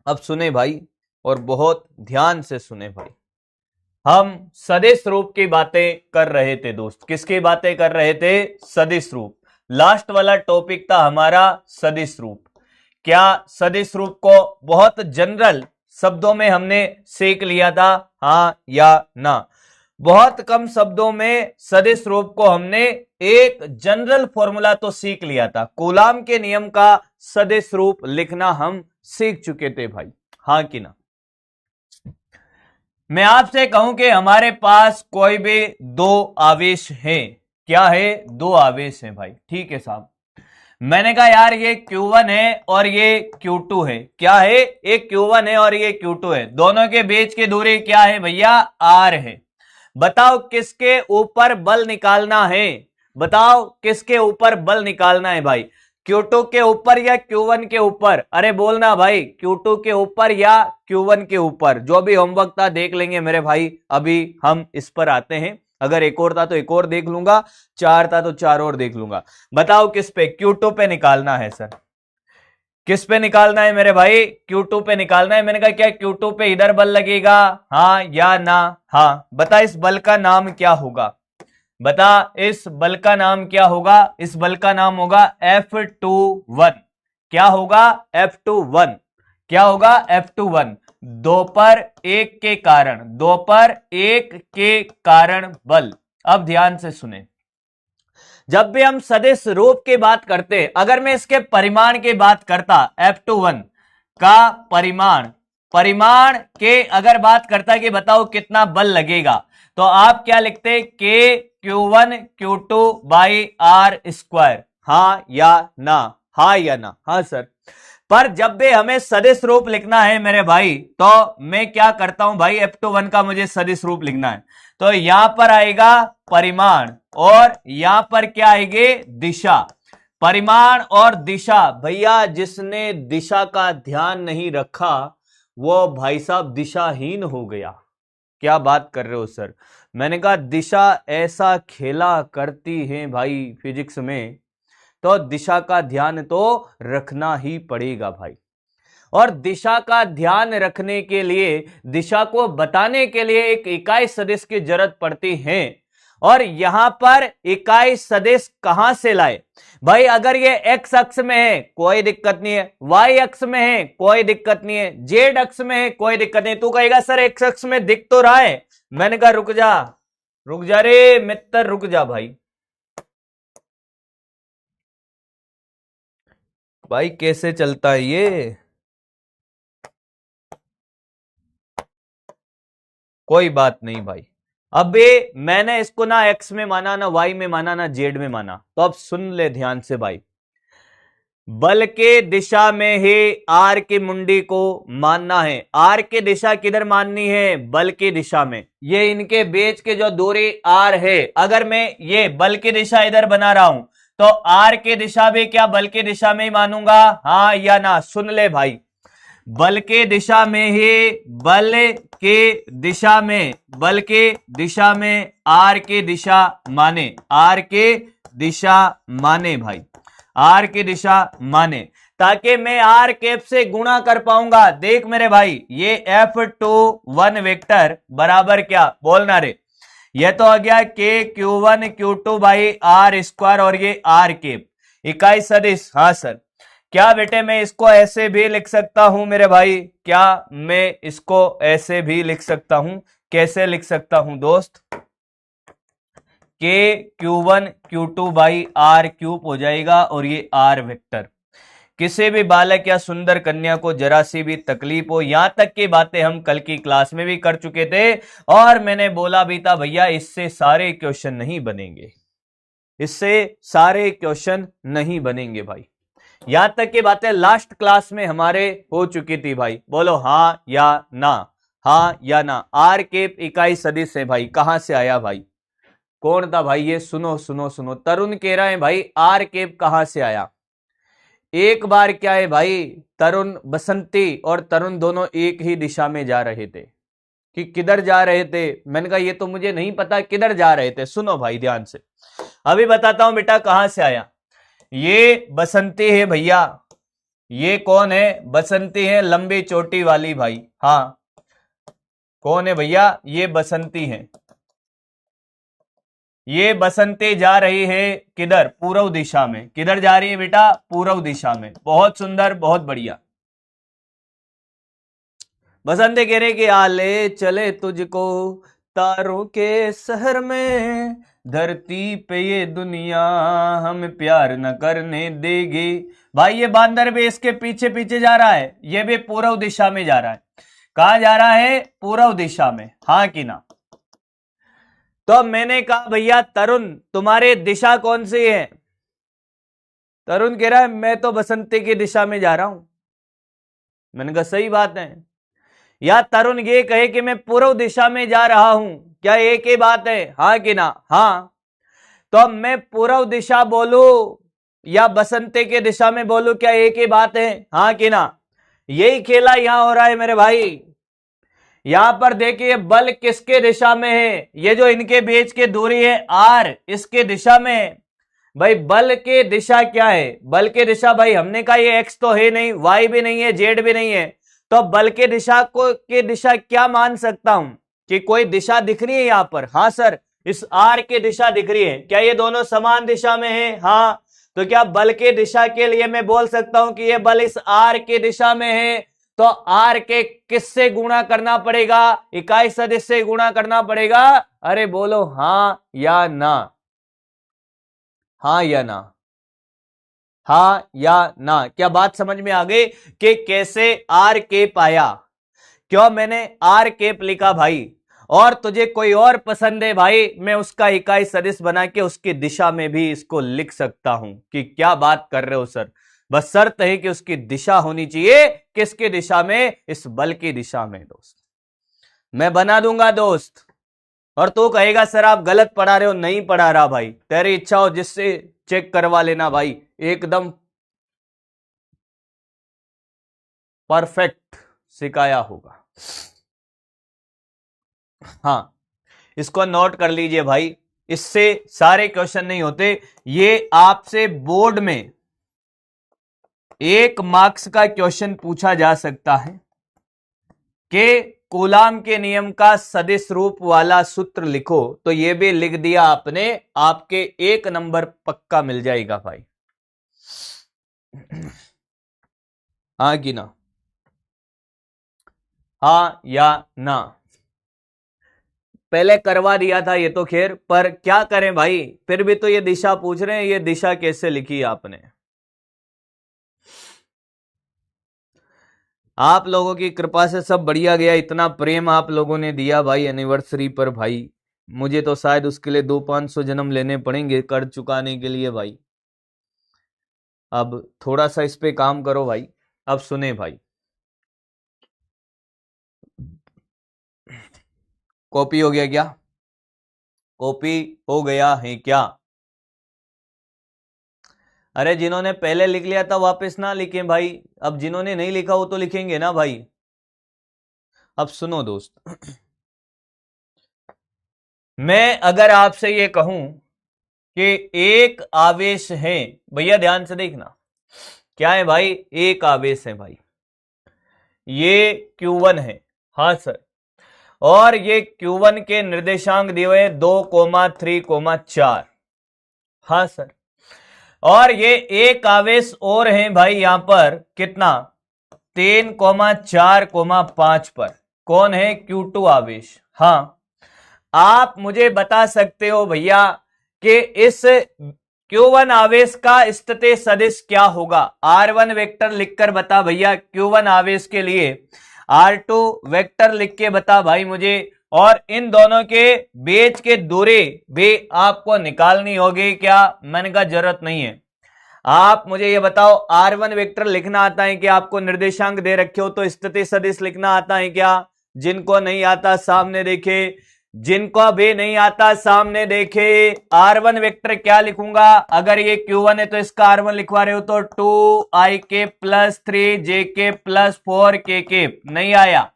[SPEAKER 1] अब सुने भाई, और बहुत ध्यान से सुने भाई। हम सदिश रूप की बातें कर रहे थे दोस्त। किसकी बातें कर रहे थे? सदिश रूप। लास्ट वाला टॉपिक था हमारा सदिश रूप। क्या सदिश रूप को बहुत जनरल शब्दों में हमने सीख लिया था, हाँ या ना? बहुत कम शब्दों में सदिश रूप को हमने एक जनरल फॉर्मूला तो सीख लिया था। कूलाम के नियम का सदिश रूप लिखना हम सीख चुके थे भाई, हाँ कि ना? मैं आपसे कहूं कि हमारे पास कोई भी 2 आवेश हैं। क्या है? 2 आवेश हैं भाई, ठीक है साहब। मैंने कहा यार ये Q1 है और ये Q2 है। क्या है? एक Q1 है और ये Q2 है। दोनों के बीच की दूरी क्या है भैया? R है। बताओ किसके ऊपर बल निकालना है? बताओ किसके ऊपर बल निकालना है भाई? Q2 के ऊपर या Q1 के ऊपर? अरे बोलना भाई, Q2 के ऊपर या Q1 के ऊपर? जो भी होमवर्क था देख लेंगे मेरे भाई, अभी हम इस पर आते हैं। अगर एक और था तो एक और देख लूंगा, 4 था तो 4 और देख लूंगा। बताओ किस पे? Q2 पे निकालना है सर। किस पे निकालना है मेरे भाई? Q2 पे निकालना है। मैंने कहा क्या Q2 पे इधर बल लगेगा, हाँ या ना? हाँ। बता इस बल का नाम क्या होगा? बता इस बल का नाम क्या होगा? इस बल का नाम होगा F21। क्या होगा? F21। क्या होगा? F21। 2 पर 1 के कारण, 2 पर 1 के कारण बल। अब ध्यान से सुने, जब भी हम सदिश रूप की बात करते, अगर मैं इसके परिमाण की बात करता, F21 का परिमाण के अगर बात करता कि बताओ कितना बल लगेगा, तो आप क्या लिखते? K Q1 Q2 by R square. हाँ या ना? हाँ या ना? हाँ सर। पर जब भी हमें सदिश रूप लिखना है मेरे भाई, तो मैं क्या करता हूं भाई? F21 का मुझे सदिश रूप लिखना है, तो यहां पर आएगा परिमाण और यहां पर क्या आएगी? दिशा। परिमाण और दिशा। भैया जिसने दिशा का ध्यान नहीं रखा वो भाई साहब दिशाहीन हो गया। क्या बात कर रहे हो सर? मैंने कहा दिशा ऐसा खेला करती है भाई फिजिक्स में, तो दिशा का ध्यान तो रखना ही पड़ेगा भाई। और दिशा का ध्यान रखने के लिए, दिशा को बताने के लिए एक इकाई सदिश की जरूरत पड़ती है। और यहां पर इकाई सदिश कहां से लाए भाई? अगर ये x अक्ष में है कोई दिक्कत नहीं है, y अक्ष में है कोई दिक्कत नहीं है, z अक्ष में है कोई दिक्कत नहीं। तू कहेगा सर x अक्ष में दिख तो रहा है। मैंने कहा रुक जा रे मित्र, रुक जा भाई। भाई कैसे चलता है ये? कोई बात नहीं भाई। अबे मैंने इसको ना x में माना, ना y में माना, ना z में माना। तो अब सुन ले ध्यान से भाई, बल के दिशा में ही r की मुंडी को मानना है। r की दिशा किधर माननी है? बल की दिशा में। ये इनके बीच की जो दूरी r है, अगर मैं ये बल की दिशा इधर बना रहा हूं, तो r की दिशा भी क्या बल की दिशा में ही मानूंगा, हाँ या ना? सुन ले भाई, बल के दिशा में ही, बल के दिशा में, बल के दिशा में आर के दिशा माने, आर के दिशा माने भाई, आर की दिशा माने। ताकि मैं आर कैप से गुणा कर पाऊंगा। देख मेरे भाई, ये F21 वेक्टर बराबर क्या बोलना रे, ये तो आ गया K Q1 Q2 by r square और ये आर कैप इकाई सदिश। हाँ सर, क्या बेटे मैं इसको ऐसे भी लिख सकता हूं मेरे भाई, क्या मैं इसको ऐसे भी लिख सकता हूं? कैसे लिख सकता हूं दोस्त? Q1 Q2 by are cube हो जाएगा और ये आर वेक्टर। किसी भी बालक या सुंदर कन्या को जरा सी भी तकलीफ हो, यहां तक की बातें हम कल की क्लास में भी कर चुके थे और मैंने बोला भी था भैया इससे सारे क्वेश्चन नहीं बनेंगे, इससे सारे क्वेश्चन नहीं बनेंगे भाई। यहां तक की बातें लास्ट क्लास में हमारे हो चुकी थी भाई। बोलो हाँ या ना, हाँ या ना। आर केप इकाई सदिश है भाई, कहां से आया भाई? कौन था भाई ये? सुनो सुनो सुनो, तरुण कह रहा है भाई आर केप कहां से आया। एक बार क्या है भाई, तरुण, बसंती और तरुण दोनों एक ही दिशा में जा रहे थे। कि किधर जा रहे थे? मैंने कहा ये तो मुझे नहीं पता किधर जा रहे थे। सुनो भाई ध्यान से, अभी बताता हूं बेटा कहां से आया। ये बसंती है भैया, ये कौन है? बसंती है, लंबी चोटी वाली भाई। हाँ, कौन है भैया? ये बसंती है। ये बसंती जा रही है किधर? पूर्व दिशा में। किधर जा रही है बेटा? पूर्व दिशा में। बहुत सुंदर, बहुत बढ़िया। बसंती कह रहे कि आले चले तुझको तारों के शहर में, धरती पे ये दुनिया हम प्यार न करने देगी। भाई ये बांदर भी इसके पीछे पीछे जा रहा है, ये भी पूर्व दिशा में जा रहा है। कहां जा रहा है? पूर्व दिशा में। हाँ कि ना? तो मैंने कहा भैया तरुण तुम्हारी दिशा कौन सी है? तरुण कह रहा है मैं तो बसंती की दिशा में जा रहा हूं। मैंने कहा सही बात है। या तरुण ये कहे कि मैं पूर्व दिशा में जा रहा हूं, क्या एक ही बात है? हाँ कि ना? हाँ। तो अब मैं पूर्व दिशा बोलू या बसंती की दिशा में बोलू, क्या एक ही बात है? हाँ कि ना? यही खेला यहां हो रहा है मेरे भाई। यहां पर देखिए बल किसके दिशा में है? ये जो इनके बीच की दूरी है आर, इसके दिशा में है। भाई बल की दिशा क्या है? बल की दिशा भाई हमने कहा ये एक्स तो है नहीं, वाई भी नहीं है, जेड भी नहीं है, तो बल के दिशा की दिशा क्या मान सकता हूं? कि कोई दिशा दिख रही है यहां पर? हाँ सर, इस आर की दिशा दिख रही है। क्या ये दोनों समान दिशा में है? हाँ। तो क्या बल के दिशा के लिए मैं बोल सकता हूं कि ये बल इस आर की दिशा में है? तो आर के किससे गुणा करना पड़ेगा? इकाई सदिश से गुणा करना पड़ेगा। अरे बोलो हाँ या ना, हाँ या ना, हाँ या ना। क्या बात समझ में आ गई कि कैसे आर केप आया? क्यों मैंने आर केप लिखा भाई? और तुझे कोई और पसंद है भाई, मैं उसका इकाई सदिश बना के उसकी दिशा में भी इसको लिख सकता हूं। कि क्या बात कर रहे हो सर? बस शर्त है कि उसकी दिशा होनी चाहिए किसकी दिशा में? इस बल की दिशा में। दोस्त मैं बना दूंगा दोस्त। और तू कहेगा सर आप गलत पढ़ा रहे हो। नहीं पढ़ा रहा भाई, तेरी इच्छा हो जिससे चेक करवा लेना भाई, एकदम परफेक्ट सिखाया होगा। हाँ, इसको नोट कर लीजिए भाई, इससे सारे क्वेश्चन नहीं होते। ये आपसे बोर्ड में 1 मार्क्स का क्वेश्चन पूछा जा सकता है कि कूलाम के नियम का सदिश रूप वाला सूत्र लिखो। तो ये भी लिख दिया आपने, आपके 1 नंबर पक्का मिल जाएगा भाई। हाँ कि ना? हाँ या ना? पहले करवा दिया था ये तो खैर, पर क्या करें भाई, फिर भी तो ये दिशा पूछ रहे हैं। ये दिशा कैसे लिखी आपने? आप लोगों की कृपा से सब बढ़िया गया। इतना प्रेम आप लोगों ने दिया भाई एनिवर्सरी पर भाई, मुझे तो शायद उसके लिए 200-500 जन्म लेने पड़ेंगे कर्ज चुकाने के लिए भाई। अब थोड़ा सा इस पे काम करो भाई। अब सुने भाई, कॉपी हो गया क्या? कॉपी हो गया है क्या? अरे जिन्होंने पहले लिख लिया था वापस ना लिखें भाई। अब जिन्होंने नहीं लिखा वो तो लिखेंगे ना भाई। अब सुनो दोस्त, मैं अगर आपसे ये कहूं कि एक आवेश है, भैया ध्यान से देखना, क्या है भाई? एक आवेश है भाई, ये Q1 है। हाँ सर। और ये Q1 के निर्देशांक दिए हुए 2,3,4। हाँ सर। और ये एक आवेश और है भाई यहां पर, कितना? 3,4,5 पर। कौन है? Q2 आवेश। हाँ, आप मुझे बता सकते हो भैया कि इस Q1 आवेश का स्थिति सदिश क्या होगा? R1 वेक्टर लिखकर बता भैया, Q1 आवेश के लिए R2 वेक्टर लिख के बता भाई मुझे। और इन दोनों के बीच की दूरी भी आपको निकालनी होगी। क्या? मैंने कहा जरूरत नहीं है। आप मुझे ये बताओ, R1 वेक्टर लिखना आता है क्या? आपको निर्देशांक दे रखे हो तो स्थिति सदिश लिखना आता है क्या? जिनको नहीं आता सामने देखे, जिनको भी नहीं आता सामने देखे। R1 वेक्टर क्या लिखूंगा? अगर ये Q1 है तो इसका R1 लिखवा रहे हो तो 2ik plus 3jk plus 4kk। नहीं आया?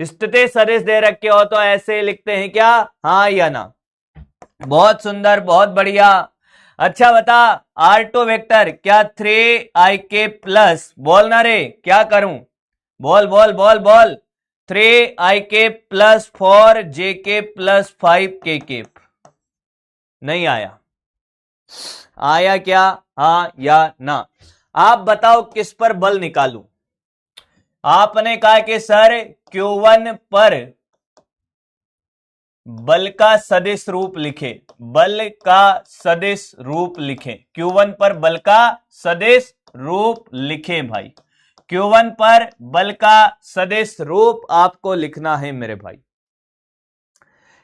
[SPEAKER 1] स्थिति सदिश दे रखे हो तो ऐसे लिखते हैं क्या? हाँ या ना? बहुत सुंदर, बहुत बढ़िया। अच्छा बता, R2 वेक्टर क्या 3ik प्लस, बोलना रे, क्या करूं? बोल बोल बोल बोल। 3ik plus 4jk plus 5kk। नहीं आया? आया क्या? हाँ या ना? आप बताओ किस पर बल निकालूं? आपने कहा कि सर Q1 पर बल का सदिश रूप लिखे, बल का सदिश रूप लिखें। Q1 पर बल का सदिश रूप लिखें भाई। Q1 पर बल का सदिश रूप आपको लिखना है मेरे भाई।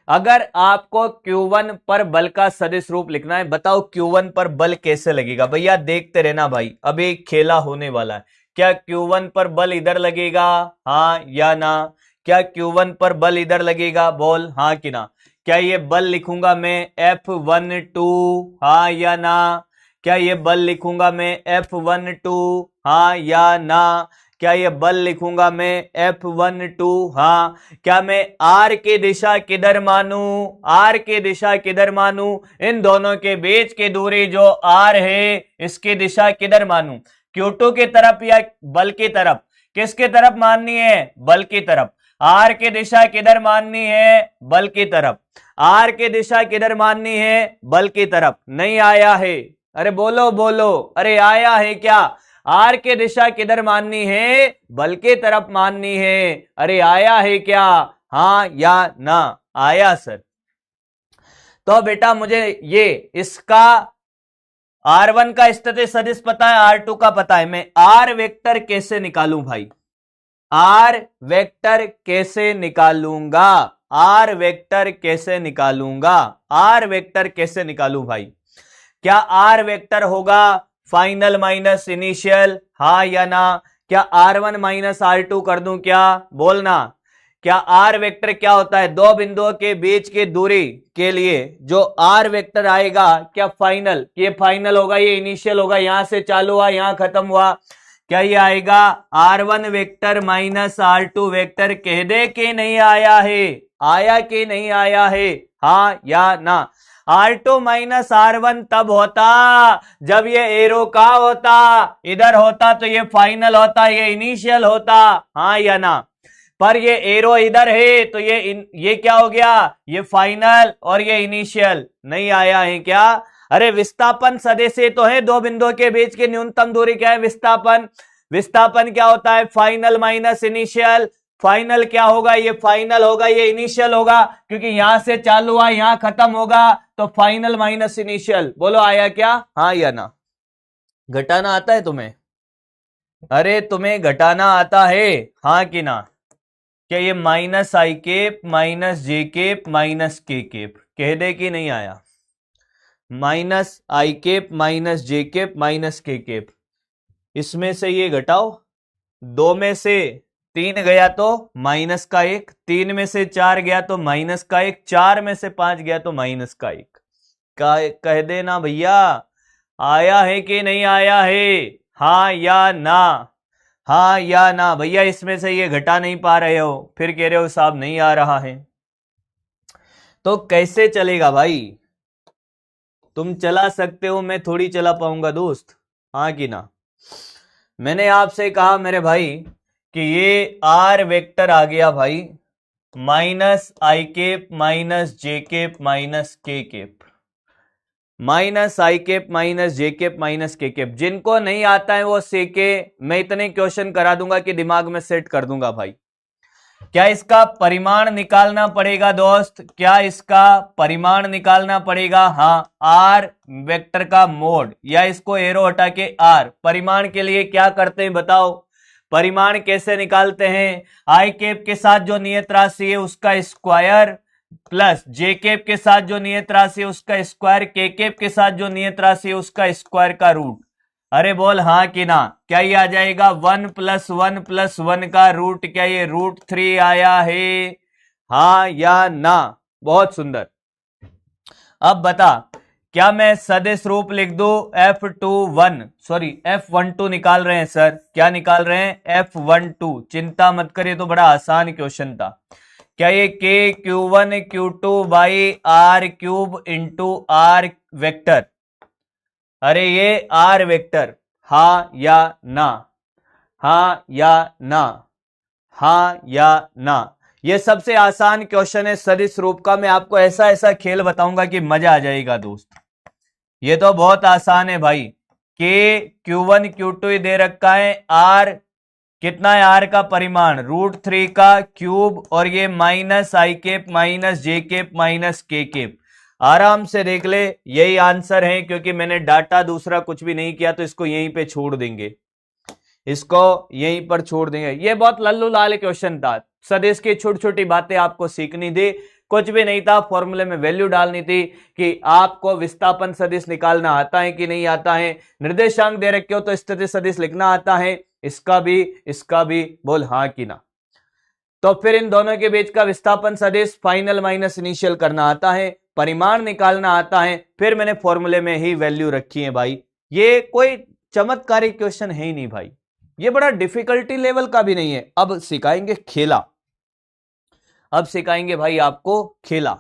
[SPEAKER 1] अगर आपको Q1 पर बल का सदिश रूप लिखना है, बताओ Q1 पर बल कैसे लगेगा? भैया देखते रहना भाई, अभी खेला होने वाला है। क्या Q1 पर बल इधर लगेगा? हाँ या ना? क्या Q1 पर बल इधर लगेगा? बोल हाँ कि ना? क्या ये बल लिखूंगा मैं F12? हाँ या ना? क्या ये बल लिखूंगा मैं F12? हाँ या ना? क्या ये बल लिखूंगा मैं F12? हाँ। क्या मैं R की दिशा किधर मानू? R की दिशा किधर मानू? इन दोनों के बीच की दूरी जो R है, इसकी दिशा किधर मानू? Q2 की तरफ या बल की तरफ? किसकी तरफ माननी है? बल की तरफ। R की दिशा किधर माननी है? बल की तरफ। R की दिशा किधर माननी है? बल की तरफ। नहीं आया है? अरे बोलो बोलो, अरे आया है क्या? आर की दिशा किधर माननी है? बल की तरफ माननी है। अरे आया है क्या? हाँ या ना? आया सर। तो बेटा मुझे ये इसका R1 का स्थिति सदिश पता है, R2 का पता है। मैं R वेक्टर कैसे निकालूं भाई? R वेक्टर कैसे निकालूंगा? R वेक्टर कैसे निकालूंगा? R वेक्टर कैसे निकालूं भाई? क्या R वेक्टर होगा फाइनल माइनस इनिशियल? हाँ या ना? क्या R1 माइनस R2 कर दूं क्या? बोलना। क्या R वेक्टर क्या होता है? दो बिंदुओं के बीच की दूरी के लिए जो R वेक्टर आएगा, क्या फाइनल? ये फाइनल होगा, ये इनिशियल होगा, यहां से चालू हुआ यहां खत्म हुआ। क्या ये आएगा R1 vector minus R2 vector? कह दे कि नहीं आया है? आया कि नहीं आया है? हाँ या ना? R2 माइनस R1 तब होता जब ये एरो का होता, इधर होता तो ये फाइनल होता, ये इनिशियल होता। हाँ या ना? पर ये एरो इधर है तो ये क्या हो गया? ये फाइनल और ये इनिशियल। नहीं आया है क्या? अरे विस्थापन सदिश तो है, दो बिंदुओं के बीच की न्यूनतम दूरी क्या है? विस्थापन। विस्थापन क्या होता है? Final minus initial. फाइनल क्या होगा? ये फाइनल होगा, ये इनिशियल होगा, क्योंकि यहां से चालू हुआ यहां खत्म होगा, तो फाइनल माइनस इनिशियल। बोलो आया क्या? हाँ या ना? घटाना आता है तुम्हें? अरे तुम्हें घटाना आता है? हाँ कि ना? क्या ये minus i cap minus j cap minus k cap? कह दे कि नहीं आया? Minus i cap minus j cap minus k cap, इसमें से ये घटाओ। दो में से 3 गया तो माइनस का 1, 3 में से 4 गया तो माइनस का 1, 4 में से 5 गया तो माइनस का 1। कह देना भैया, आया है कि नहीं आया है? हाँ या ना? हाँ या ना? भैया इसमें से ये घटा नहीं पा रहे हो, फिर कह रहे हो साहब नहीं आ रहा है, तो कैसे चलेगा भाई? तुम चला सकते हो, मैं थोड़ी चला पाऊंगा दोस्त। हाँ कि ना? मैंने आपसे कहा मेरे भाई कि ये आर वेक्टर आ गया भाई minus i cap minus j cap minus k cap, minus i cap minus j cap minus k cap. जिनको नहीं आता है वो सीखे, मैं इतने क्वेश्चन करा दूंगा कि दिमाग में सेट कर दूंगा भाई। क्या इसका परिमाण निकालना पड़ेगा दोस्त? क्या इसका परिमाण निकालना पड़ेगा? हाँ, आर वेक्टर का मोड, या इसको एरो हटा के आर। परिमाण के लिए क्या करते हैं बताओ? परिमाण कैसे निकालते हैं? आई केप के साथ जो नियत राशि है उसका स्क्वायर प्लस जे केप के साथ जो नियत राशि है उसका स्क्वायर, के केप के साथ जो नियत राशि है उसका स्क्वायर का रूट। अरे बोल हाँ कि ना? क्या ये आ जाएगा 1 + 1 + 1 का रूट? क्या ये √3 आया है? हाँ या ना? बहुत सुंदर। अब बता, क्या मैं सदिश रूप लिख दूं? F12 निकाल रहे हैं सर। क्या निकाल रहे हैं? F12। चिंता मत करिए, तो बड़ा आसान क्वेश्चन था। क्या ये K⁴ इंटू आर वेक्टर? अरे ये आर वेक्टर, हाँ या ना? हाँ या ना? हाँ या ना? ये सबसे आसान क्वेश्चन है सदिश रूप का। मैं आपको ऐसा ऐसा खेल बताऊंगा कि मजा आ जाएगा दोस्त। ये तो बहुत आसान है भाई। K Q2 दे रखा है, आर कितना है? आर का परिमाण √3 का क्यूब, और ये minus i cap minus j cap minus k cap. आराम से देख ले, यही आंसर है, क्योंकि मैंने डाटा दूसरा कुछ भी नहीं किया, तो इसको यहीं पे छोड़ देंगे, इसको यहीं पर छोड़ देंगे। ये बहुत लल्लू लाल क्वेश्चन था, सदिश की छोटी छोटी बातें आपको सीखनी थी, कुछ भी नहीं था। फॉर्मूले में वैल्यू डालनी थी कि आपको विस्थापन सदिश निकालना आता है कि नहीं आता है, निर्देशांक दे रखे हो तो स्थिति सदिश लिखना आता है, इसका भी बोल हाँ कि ना। तो फिर इन दोनों के बीच का विस्थापन सदिश फाइनल माइनस इनिशियल करना आता है, परिमाण निकालना आता है, फिर मैंने फॉर्मूले में ही वैल्यू रखी है भाई। ये कोई चमत्कारी क्वेश्चन है ही नहीं भाई, ये बड़ा डिफिकल्टी लेवल का भी नहीं है। अब सिखाएंगे खेला, अब सिखाएंगे भाई आपको खेला।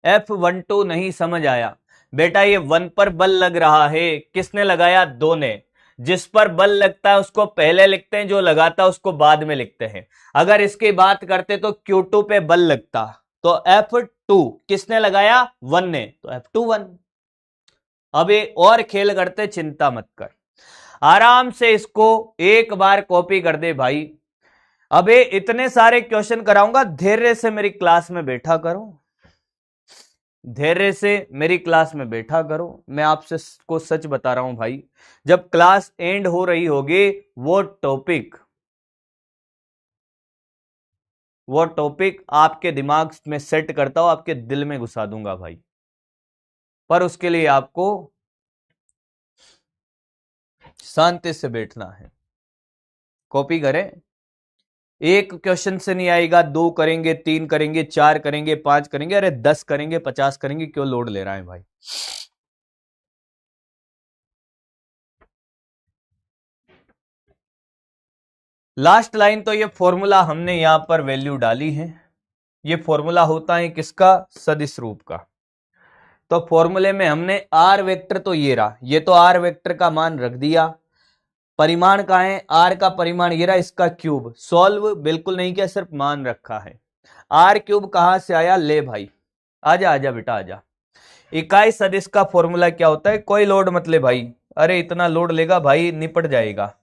[SPEAKER 1] F12 नहीं समझ आया बेटा? ये 1 पर बल लग रहा है, किसने लगाया? 2 ने। जिस पर बल लगता है उसको पहले लिखते हैं, जो लगाता है उसको बाद में लिखते हैं। अगर इसकी बात करते तो Q2 पे बल लगता, तो F2 किसने लगाया? 1 ने, तो F2 1। अब ये और खेल करते, चिंता मत कर, आराम से इसको एक बार कॉपी कर दे भाई। अबे इतने सारे क्वेश्चन कराऊंगा, धैर्य से मेरी क्लास में बैठा करो, धैर्य से मेरी क्लास में बैठा करो। मैं आपसे को सच बता रहा हूं भाई, जब क्लास एंड हो रही होगी वो टॉपिक आपके दिमाग में सेट करता हूं, आपके दिल में घुसा दूंगा भाई। पर उसके लिए आपको शांति से बैठना है। कॉपी करें, एक क्वेश्चन से नहीं आएगा, 2 करेंगे, 3 करेंगे, 4 करेंगे, 5 करेंगे, अरे 10 करेंगे, 50 करेंगे, क्यों लोड ले रहा है भाई? लास्ट लाइन तो ये फॉर्मूला हमने यहां पर वैल्यू डाली है। ये फॉर्मूला होता है किसका? सदिश रूप का। तो फॉर्मूले में हमने आर वेक्टर तो ये रहा, ये तो आर वेक्टर का मान रख दिया। परिमाण कहां है? आर का परिमाण ये रहा, इसका क्यूब। सॉल्व बिल्कुल नहीं किया, सिर्फ मान रखा है। आर क्यूब कहां से आया? ले भाई, आजा आजा बेटा आजा। इकाई सदिश का फॉर्मूला क्या होता है? कोई लोड मत ले भाई, अरे इतना लोड लेगा भाई निपट जाएगा।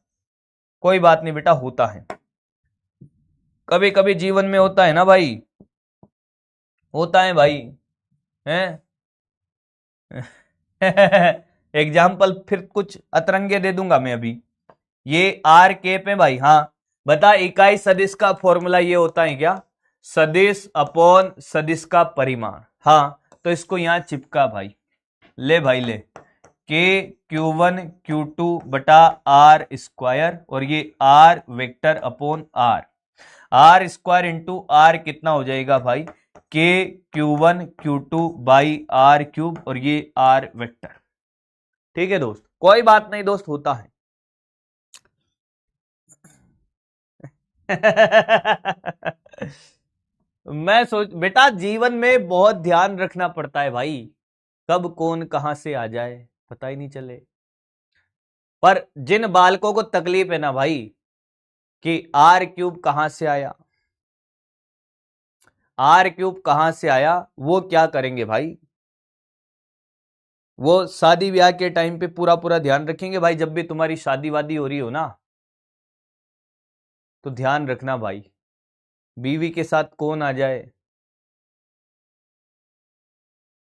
[SPEAKER 1] कोई बात नहीं बेटा, होता है, कभी कभी जीवन में होता है ना भाई, होता है भाई, हैं? एग्जाम्पल फिर कुछ अतरंगे दे दूंगा मैं अभी। ये आर केप है भाई। हाँ बता, इकाई सदिश का फॉर्मूला ये होता है क्या? सदिश अपॉन सदिश का परिमाण। हाँ तो इसको यहां चिपका भाई, ले भाई ले, K Q2 बटा आर स्क्वायर, और ये r vector upon r square into r कितना हो जाएगा भाई? Q2 बाई आर क्यूब, और ये आर वेक्टर। ठीक है दोस्त, कोई बात नहीं दोस्त, होता है। मैं सोच बेटा, जीवन में बहुत ध्यान रखना पड़ता है भाई, कब कौन कहां से आ जाए पता ही नहीं चले। पर जिन बालकों को तकलीफ है ना भाई कि आर क्यूब कहां से आया, आर क्यूब कहां से आया, वो क्या करेंगे भाई, वो शादी ब्याह के टाइम पे पूरा पूरा ध्यान रखेंगे भाई। जब भी तुम्हारी शादी वादी हो रही हो ना तो ध्यान रखना भाई, बीवी के साथ कौन आ जाए,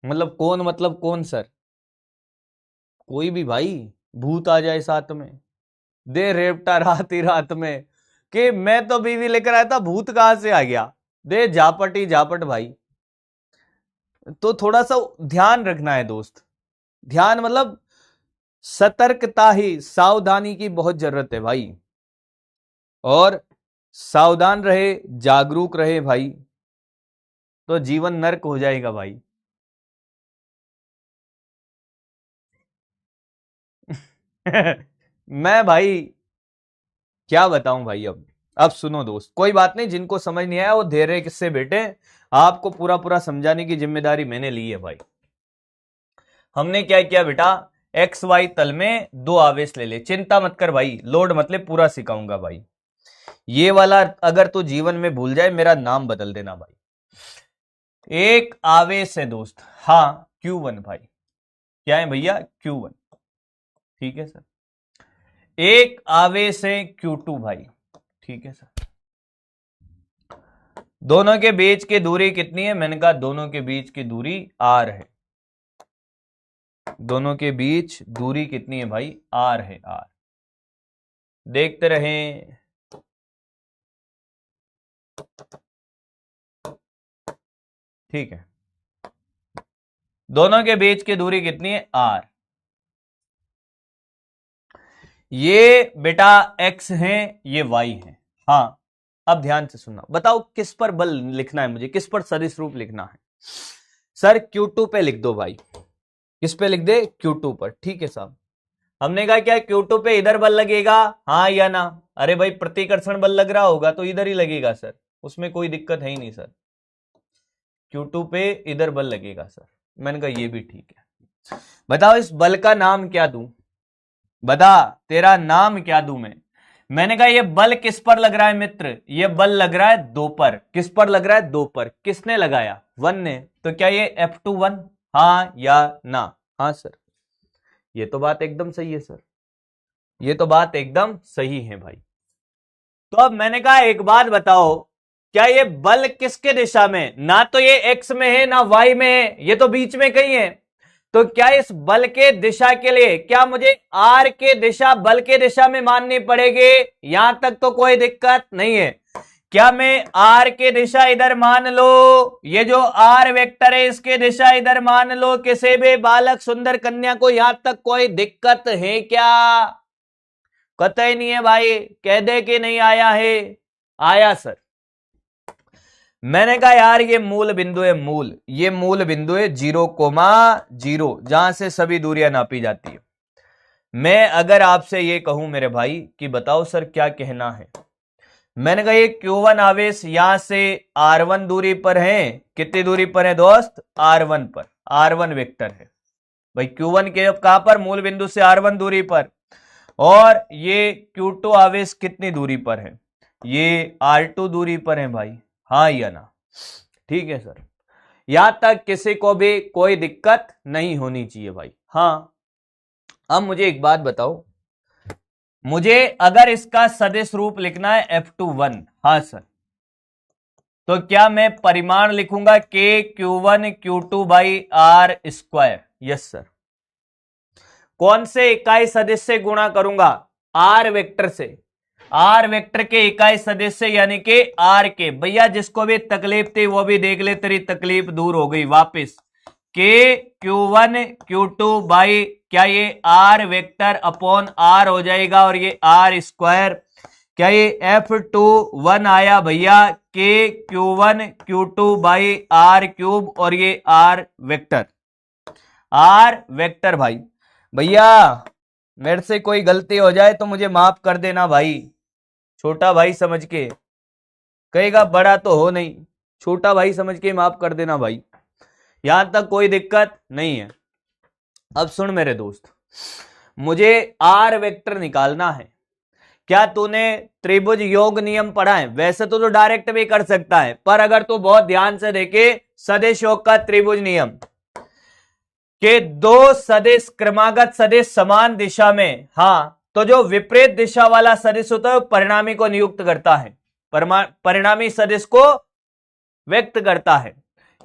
[SPEAKER 1] मतलब कौन, मतलब कौन सर, कोई भी भाई, भूत आ जाए साथ में, दे रेपटा रात ही रात में कि मैं तो बीवी लेकर आया था, भूत कहां से आ गया, दे झापट ही झापट भाई। तो थोड़ा सा ध्यान रखना है दोस्त, ध्यान मतलब सतर्कता ही, सावधानी की बहुत जरूरत है भाई, और सावधान रहे, जागरूक रहे भाई, तो जीवन नर्क हो जाएगा भाई। मैं भाई क्या बताऊं भाई, अब सुनो दोस्त, कोई बात नहीं, जिनको समझ नहीं आया वो धैर्य से बैठे, आपको पूरा पूरा समझाने की जिम्मेदारी मैंने ली है भाई। हमने क्या किया बेटा, एक्स वाई तल में दो आवेश ले ले, चिंता मत कर भाई, लोड मतलब पूरा सिखाऊंगा भाई। ये वाला अगर तू जीवन में भूल जाए मेरा नाम बदल देना भाई। एक आवेश है दोस्त, हाँ Q1 भाई, क्या है भैया Q1, ठीक है सर। एक आवेश है Q2 भाई, ठीक है सर। दोनों के बीच की दूरी कितनी है, मैंने कहा दोनों के बीच की दूरी R है, दोनों के बीच दूरी कितनी है भाई, R है, R। देखते रहें, ठीक है, दोनों के बीच की दूरी कितनी है, R। ये बेटा x है, ये y है, हाँ। अब ध्यान से सुनना, बताओ किस पर बल लिखना है मुझे, किस पर सदिश रूप लिखना है। सर Q2 पे लिख दो भाई, किस पे लिख दे, Q2 पर, ठीक है साहब। हमने कहा क्या Q2 पे इधर बल लगेगा, हाँ या ना, अरे भाई प्रतिकर्षण बल लग रहा होगा तो इधर ही लगेगा सर, उसमें कोई दिक्कत है ही नहीं सर, Q2 पे इधर बल लगेगा सर। मैंने कहा ये भी ठीक है। बताओ इस बल का नाम क्या दूं, बता तेरा नाम क्या दूं मैं। मैंने कहा ये बल किस पर लग रहा है मित्र, ये बल लग रहा है दो पर, किस पर लग रहा है, दो पर, किसने लगाया, 1 ने, तो क्या ये F21, हाँ या ना, हाँ सर, ये तो बात एकदम सही है सर, ये तो बात एकदम सही है भाई। तो अब मैंने कहा एक बात बताओ, क्या ये बल किसके दिशा में, ना तो ये एक्स में है ना वाई में है, ये तो बीच में कहीं है, तो क्या इस बल के दिशा के लिए क्या मुझे आर के दिशा, बल के दिशा में माननी पड़ेगी, यहां तक तो कोई दिक्कत नहीं है। क्या मैं आर के दिशा इधर मान लो, ये जो आर वेक्टर है इसके दिशा इधर मान लो, किसी भी बालक सुंदर कन्या को यहां तक कोई दिक्कत है क्या, कतई नहीं है भाई, कह दे कि नहीं आया है, आया सर। मैंने कहा यार ये मूल बिंदु है, मूल, ये मूल बिंदु है 0,0, जहां से सभी दूरियां नापी जाती है। मैं अगर आपसे ये कहूं मेरे भाई कि बताओ सर क्या कहना है, मैंने कहा ये Q1 आवेश यहां से R1 दूरी पर है, कितनी दूरी पर है दोस्त, R1 पर, R1 वेक्टर है भाई, Q1 के कहां पर, मूल बिंदु से R1 दूरी पर, और ये Q2 आवेश कितनी दूरी पर है, ये R2 दूरी पर है भाई, हाँ या ना, ठीक है सर। यहां तक किसी को भी कोई दिक्कत नहीं होनी चाहिए भाई, हाँ। अब मुझे एक बात बताओ, मुझे अगर इसका सदिश रूप लिखना है F21, हाँ सर, तो क्या मैं परिमाण लिखूंगा K Q1 by R square, yes sir. कौन से इकाई सदिश से गुणा करूंगा, R वेक्टर से, आर वेक्टर के इकाई सदस्य यानी कि आर के, भैया जिसको भी तकलीफ थी वो भी देख ले, तेरी तकलीफ दूर हो गई वापस, के Q1 Q2 बाई, क्या ये आर वेक्टर अपॉन आर हो जाएगा, और ये आर स्क्वायर, क्या ये F21 आया भैया, के Q1 Q2 by are cube, और ये आर वेक्टर भाई। भैया मेरे से कोई गलती हो जाए तो मुझे माफ कर देना भाई, छोटा भाई समझ के, कहेगा बड़ा तो हो नहीं, छोटा भाई समझ के माफ कर देना भाई, यहां तक कोई दिक्कत नहीं है। अब सुन मेरे दोस्त, मुझे आर वेक्टर निकालना है। क्या तूने त्रिभुज योग नियम पढ़ा है? वैसे तो डायरेक्ट भी कर सकता है, पर अगर तू बहुत ध्यान से देखे सदिश योग का त्रिभुज नियम के दो सदिश क्रमागत सदिश समान दिशा में, हाँ, तो जो विपरीत दिशा वाला सदिश होता है परिणामी को नियुक्त करता है, परिणामी सदिश को व्यक्त करता है।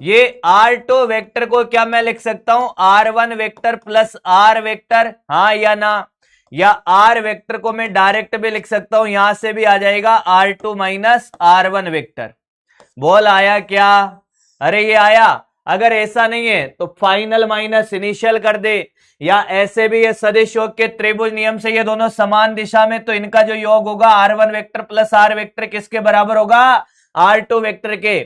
[SPEAKER 1] ये R2 वेक्टर को क्या मैं लिख सकता हूं? R1 vector plus R vector, हाँ या ना? या R वेक्टर को मैं डायरेक्ट भी लिख सकता हूं, यहां से भी आ जाएगा R2 माइनस R1 वेक्टर। बोल आया क्या? अरे ये आया। अगर ऐसा नहीं है तो फाइनल माइनस इनिशियल कर दे, या ऐसे भी ये सदिश योग के त्रिभुज नियम से ये दोनों समान दिशा में, तो इनका जो योग होगा R1 vector plus R vector किसके बराबर होगा? R2 वेक्टर के।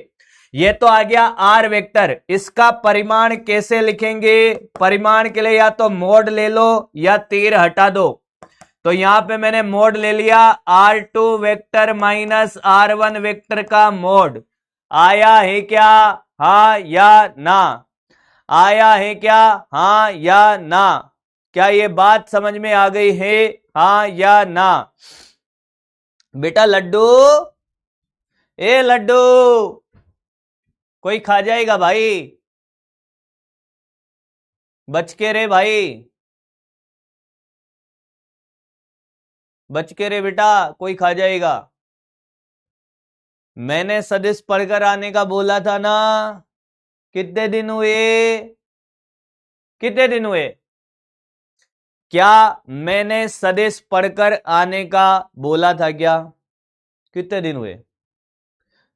[SPEAKER 1] ये तो आ गया R वेक्टर। इसका परिमाण कैसे लिखेंगे? परिमाण के लिए या तो मोड ले लो या तीर हटा दो। तो यहां पे मैंने मोड ले लिया, R2 vector minus R1 vector का मोड। आया है क्या? हाँ या ना? आया है क्या? हाँ या ना? क्या ये बात समझ में आ गई है? हाँ या ना? बेटा लड्डू, ए लड्डू, कोई खा जाएगा भाई, बच के रे भाई, बच के रे बेटा, कोई खा जाएगा। मैंने सदिश पढ़कर आने का बोला था ना। कितने दिन हुए? कितने दिन हुए? क्या मैंने सदिश पढ़कर आने का बोला था क्या? कितने दिन हुए?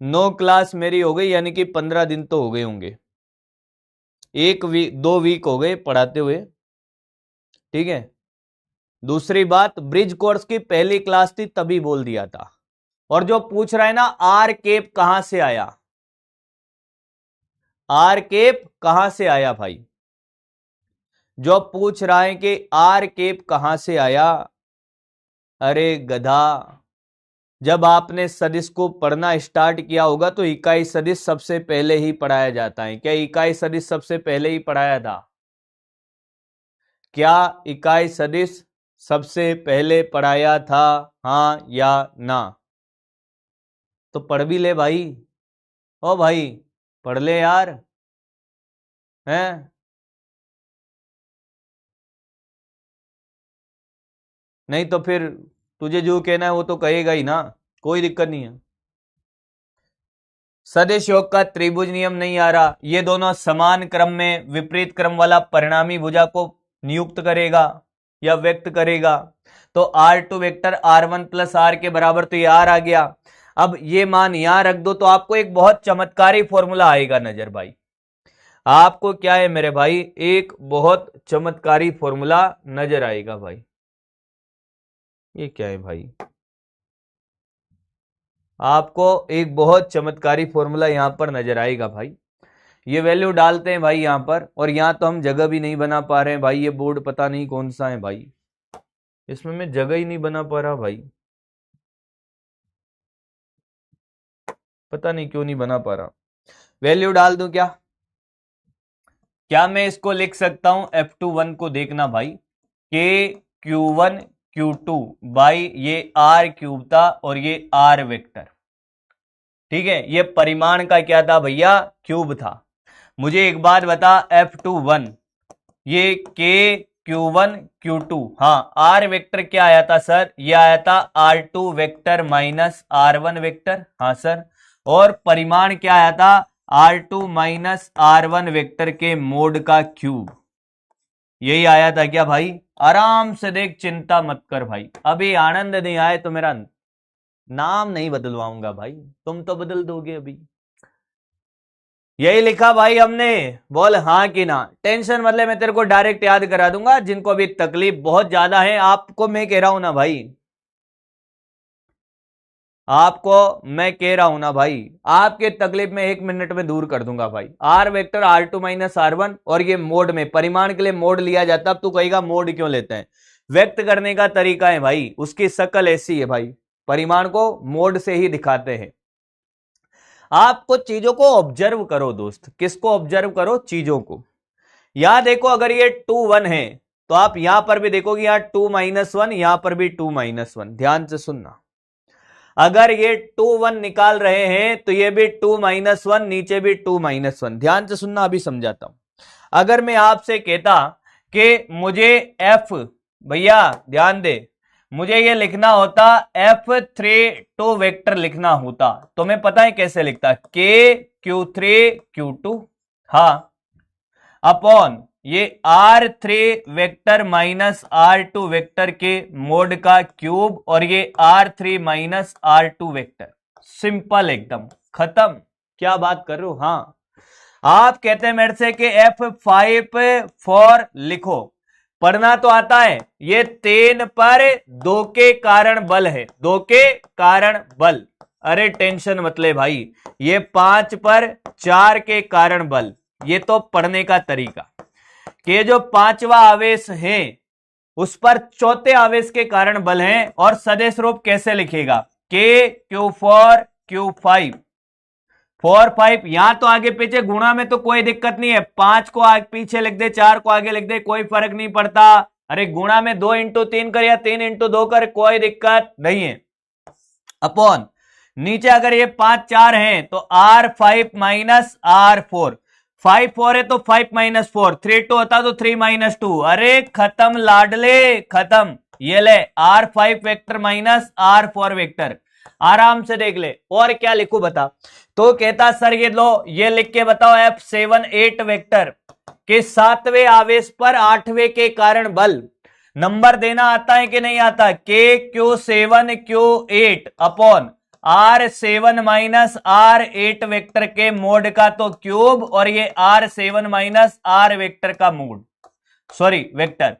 [SPEAKER 1] 9 क्लास मेरी हो गई, यानी कि 15 दिन तो हो गए होंगे। 2 वीक हो गए पढ़ाते हुए, ठीक है। दूसरी बात, ब्रिज कोर्स की पहली क्लास थी तभी बोल दिया था। और जो पूछ रहा है ना आर केप कहां से आया, आर केप कहां से आया भाई, जो पूछ रहा है कि आर केप कहां से आया, अरे गधा, जब आपने सदिश को पढ़ना स्टार्ट किया होगा तो इकाई सदिश सबसे पहले ही पढ़ाया जाता है। क्या इकाई सदिश सबसे पहले ही पढ़ाया था? क्या इकाई सदिश सबसे पहले पढ़ाया था? हाँ या ना? तो पढ़ भी ले भाई। ओ भाई पढ़ ले यार, हैं? नहीं तो फिर तुझे जो कहना है वो तो कहेगा ही ना, कोई दिक्कत नहीं है। सदिश योग का त्रिभुज नियम नहीं आ रहा, ये दोनों समान क्रम में विपरीत क्रम वाला परिणामी भुजा को नियुक्त करेगा या व्यक्त करेगा। तो R2 vector R1 plus R के बराबर, तो ये R आ गया। अब ये मान यहां रख दो तो आपको एक बहुत चमत्कारी फॉर्मूला आएगा नजर भाई। आपको क्या है मेरे भाई? एक बहुत चमत्कारी फॉर्मूला नजर आएगा भाई। ये क्या है भाई? आपको एक बहुत चमत्कारी फॉर्मूला यहां पर नजर आएगा भाई। ये वैल्यू डालते हैं भाई यहां पर, और यहां तो हम जगह भी नहीं बना पा रहे हैं भाई। ये बोर्ड पता नहीं कौन सा है भाई, इसमें मैं जगह ही नहीं बना पा रहा भाई, पता नहीं क्यों नहीं बना पा रहा। वैल्यू डाल दूं क्या? क्या मैं इसको लिख सकता हूं F21 को? देखना भाई, के Q1 Q2 बाई ये R क्यूब था और ये R वेक्टर, ठीक है। ये परिमाण का क्या था भैया? क्यूब था। मुझे एक बात बता, F21 ये के Q1 Q2, हाँ, R वेक्टर क्या आया था सर? ये आया था R2 vector minus R1 vector, हाँ सर। और परिमाण क्या आया था? R2 माइनस R1 वेक्टर के मोड का क्यूब, यही आया था क्या भाई? आराम से देख, चिंता मत कर भाई। अभी आनंद नहीं आए तो मेरा नाम नहीं बदलवाऊंगा भाई, तुम तो बदल दोगे अभी। यही लिखा भाई हमने, बोल हाँ कि ना। टेंशन मतलब मैं तेरे को डायरेक्ट याद करा दूंगा, जिनको अभी तकलीफ बहुत ज्यादा है, आपको मैं कह रहा हूं ना भाई, आपको मैं कह रहा हूं ना भाई, आपके तकलीफ में 1 मिनट में दूर कर दूंगा भाई। R vector R2 minus R1, और ये मोड में, परिमाण के लिए मोड लिया जाता। अब तू कहेगा मोड क्यों लेते हैं? व्यक्त करने का तरीका है भाई, उसकी शक्ल ऐसी है भाई, परिमाण को मोड से ही दिखाते हैं। आपको चीजों को ऑब्जर्व करो दोस्त। किसको ऑब्जर्व करो? चीजों को। यहां देखो, अगर ये 2 1 है तो आप यहां पर भी देखोगे यहां 2-1, यहां पर भी 2-1। ध्यान से सुनना, अगर ये 2-1 निकाल रहे हैं तो ये भी 2-1, नीचे भी 2-1। ध्यान से सुनना, अभी समझाता हूं। अगर मैं आपसे कहता कि मुझे एफ, भैया ध्यान दे, मुझे ये लिखना होता F3 टू वेक्टर लिखना होता, तो मैं पता है कैसे लिखता, Q3 Q2, हाँ, अपॉन ये R3 vector minus R2 vector के मोड का क्यूब, और ये R3 minus R2 vector. Simple एकदम, खत्म। क्या बात कर रहे हो? हाँ, आप कहते हैं मेरे से कि F5 लिखो, पढ़ना तो आता है। ये 3 पर 2 के कारण बल है, 2 के कारण बल। अरे टेंशन मत ले भाई, ये 5 पर 4 के कारण बल। ये तो पढ़ने का तरीका कि जो 5वां आवेश है उस पर चौथे आवेश के कारण बल है, और सदिश रूप कैसे लिखेगा, Q4 Q5 4-5। यहां तो आगे पीछे गुणा में तो कोई दिक्कत नहीं है, 5 को आगे पीछे लिख दे, 4 को आगे लिख दे, कोई फर्क नहीं पड़ता। अरे गुणा में 2 इंटू 3 कर या 3 इंटू 2 कर, कोई दिक्कत नहीं है। अपॉन नीचे अगर ये 5-4 है तो R5 माइनस R4, 5-4 है तो 5-4, 3-2 होता तो 3-2। अरे खत्म लाडले, खत्म। ये ले R5 vector minus R4 vector, आराम से देख ले। और क्या लिखू बता, तो कहता सर ये लो, ये लिख के बताओ F7-8 वेक्टर के 7वें आवेश पर 8वें के कारण बल। नंबर देना आता है कि नहीं आता, Q7 Q8 upon R7 minus R8 vector के मोड का तो क्यूब, और ये R7 माइनस R वेक्टर का मोड, सॉरी वेक्टर।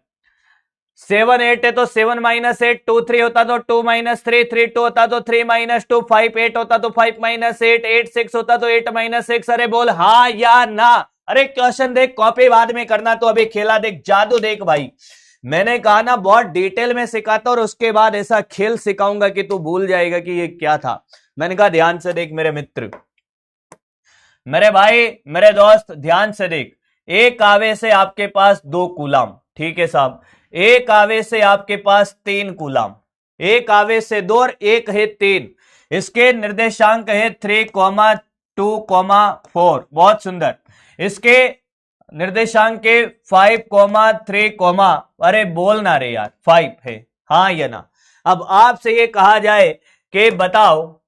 [SPEAKER 1] 7-8 है तो 7-8, 2-3 होता तो 2-3, 3-2 होता तो 3-2, 5-8 होता तो 5-8, 8-6 होता तो 8-6। अरे बोल हाँ या ना। अरे क्वेश्चन देख, कॉपी बाद में करना, तो अभी खेला देख, जादू देख भाई। मैंने कहा ना बहुत डिटेल में सिखाता, और उसके बाद ऐसा खेल सिखाऊंगा कि तू भूल जाएगा कि ये क्या था। मैंने कहा ध्यान से देख मेरे मित्र, मेरे भाई, मेरे दोस्त, ध्यान से देख। एक आवेश से आपके पास 2 कूलाम, ठीक है साहब। एक आवेश से आपके पास 3 कूलाम, एक आवेश से 2 और एक है 3। इसके निर्देशांक है 3,2,4। बहुत सुंदर। इसके निर्देशांक के 5,3, अरे बोल ना रे यार, 5 है, हाँ या ना। अब आपसे ये कहा जाए कि बताओ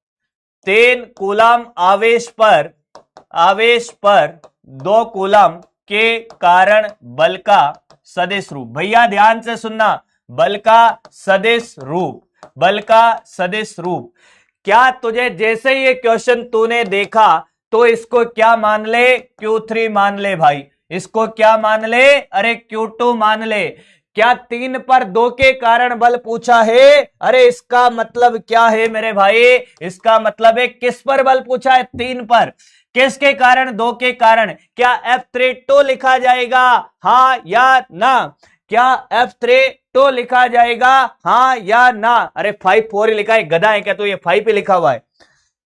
[SPEAKER 1] 3 कूलाम आवेश पर 2 कूलाम के कारण बल का सदिश रूप। भैया ध्यान से सुनना, बल का सदिश रूप, बल का सदिश रूप। क्या तुझे जैसे ये क्वेश्चन तूने देखा तो इसको क्या मान ले, Q3 मान ले भाई। इसको क्या मान ले, अरे Q2 मान ले। क्या 3 पर 2 के कारण बल पूछा है? अरे इसका मतलब क्या है मेरे भाई, इसका मतलब है किस पर बल पूछा है, 3 पर। किसके कारण, 2 के कारण। क्या F3 लिखा जाएगा, हाँ या ना? क्या F3 लिखा जाएगा, हाँ या ना? अरे 5-4 ही लिखा है, गधा है क्या तो, ये 5 ही लिखा हुआ है,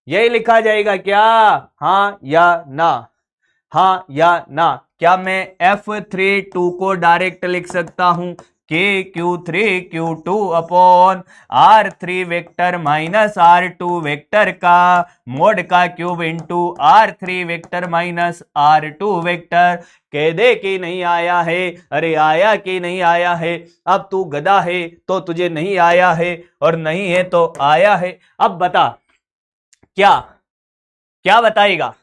[SPEAKER 1] यही लिखा जाएगा क्या, हाँ या ना? हाँ या ना? क्या मैं F3 को डायरेक्ट लिख सकता हूं, Q3 Q2 upon R3 vector minus R2 vector का मोड का cube into R3 vector minus R2 vector. कह दे कि नहीं आया है, अरे आया कि नहीं आया है। अब तू गधा है तो तुझे नहीं आया है, और नहीं है तो आया है। अब बता, क्या क्या बताएगा,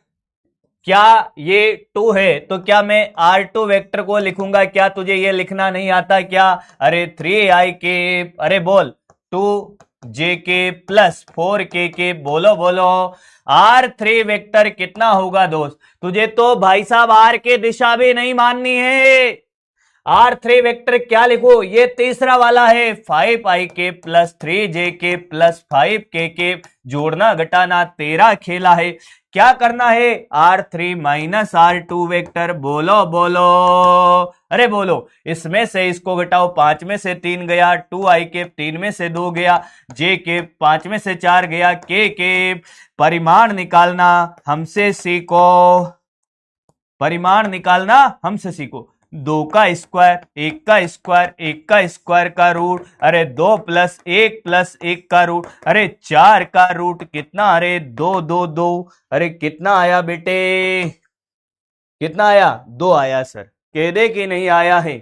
[SPEAKER 1] क्या ये 2 है तो क्या मैं R2 वेक्टर को लिखूंगा, क्या तुझे ये लिखना नहीं आता क्या? अरे 3i के, अरे बोल 2j के प्लस 4k के, बोलो बोलो। R3 वेक्टर कितना होगा दोस्त? तुझे तो भाई साहब R के दिशा भी नहीं माननी है। R3 वेक्टर क्या लिखो, ये तीसरा वाला है, 5i के प्लस 3j के प्लस 5k के, जोड़ना घटाना तेरा खेला है। क्या करना है, R3 माइनस R2 वेक्टर, बोलो बोलो, अरे बोलो। इसमें से इसको घटाओ, 5 में से 3 गया, 2i के 3 में से 2 गया, j के 5 में से 4 गया, k के परिमाण निकालना हमसे सीखो, परिमाण निकालना हमसे सीखो। दो का स्क्वायर, एक का स्क्वायर, एक का स्क्वायर का रूट, अरे दो प्लस एक का रूट, अरे चार का रूट कितना, अरे दो दो दो, अरे कितना आया बेटे, कितना आया, दो आया सर। कह दे कि नहीं आया है।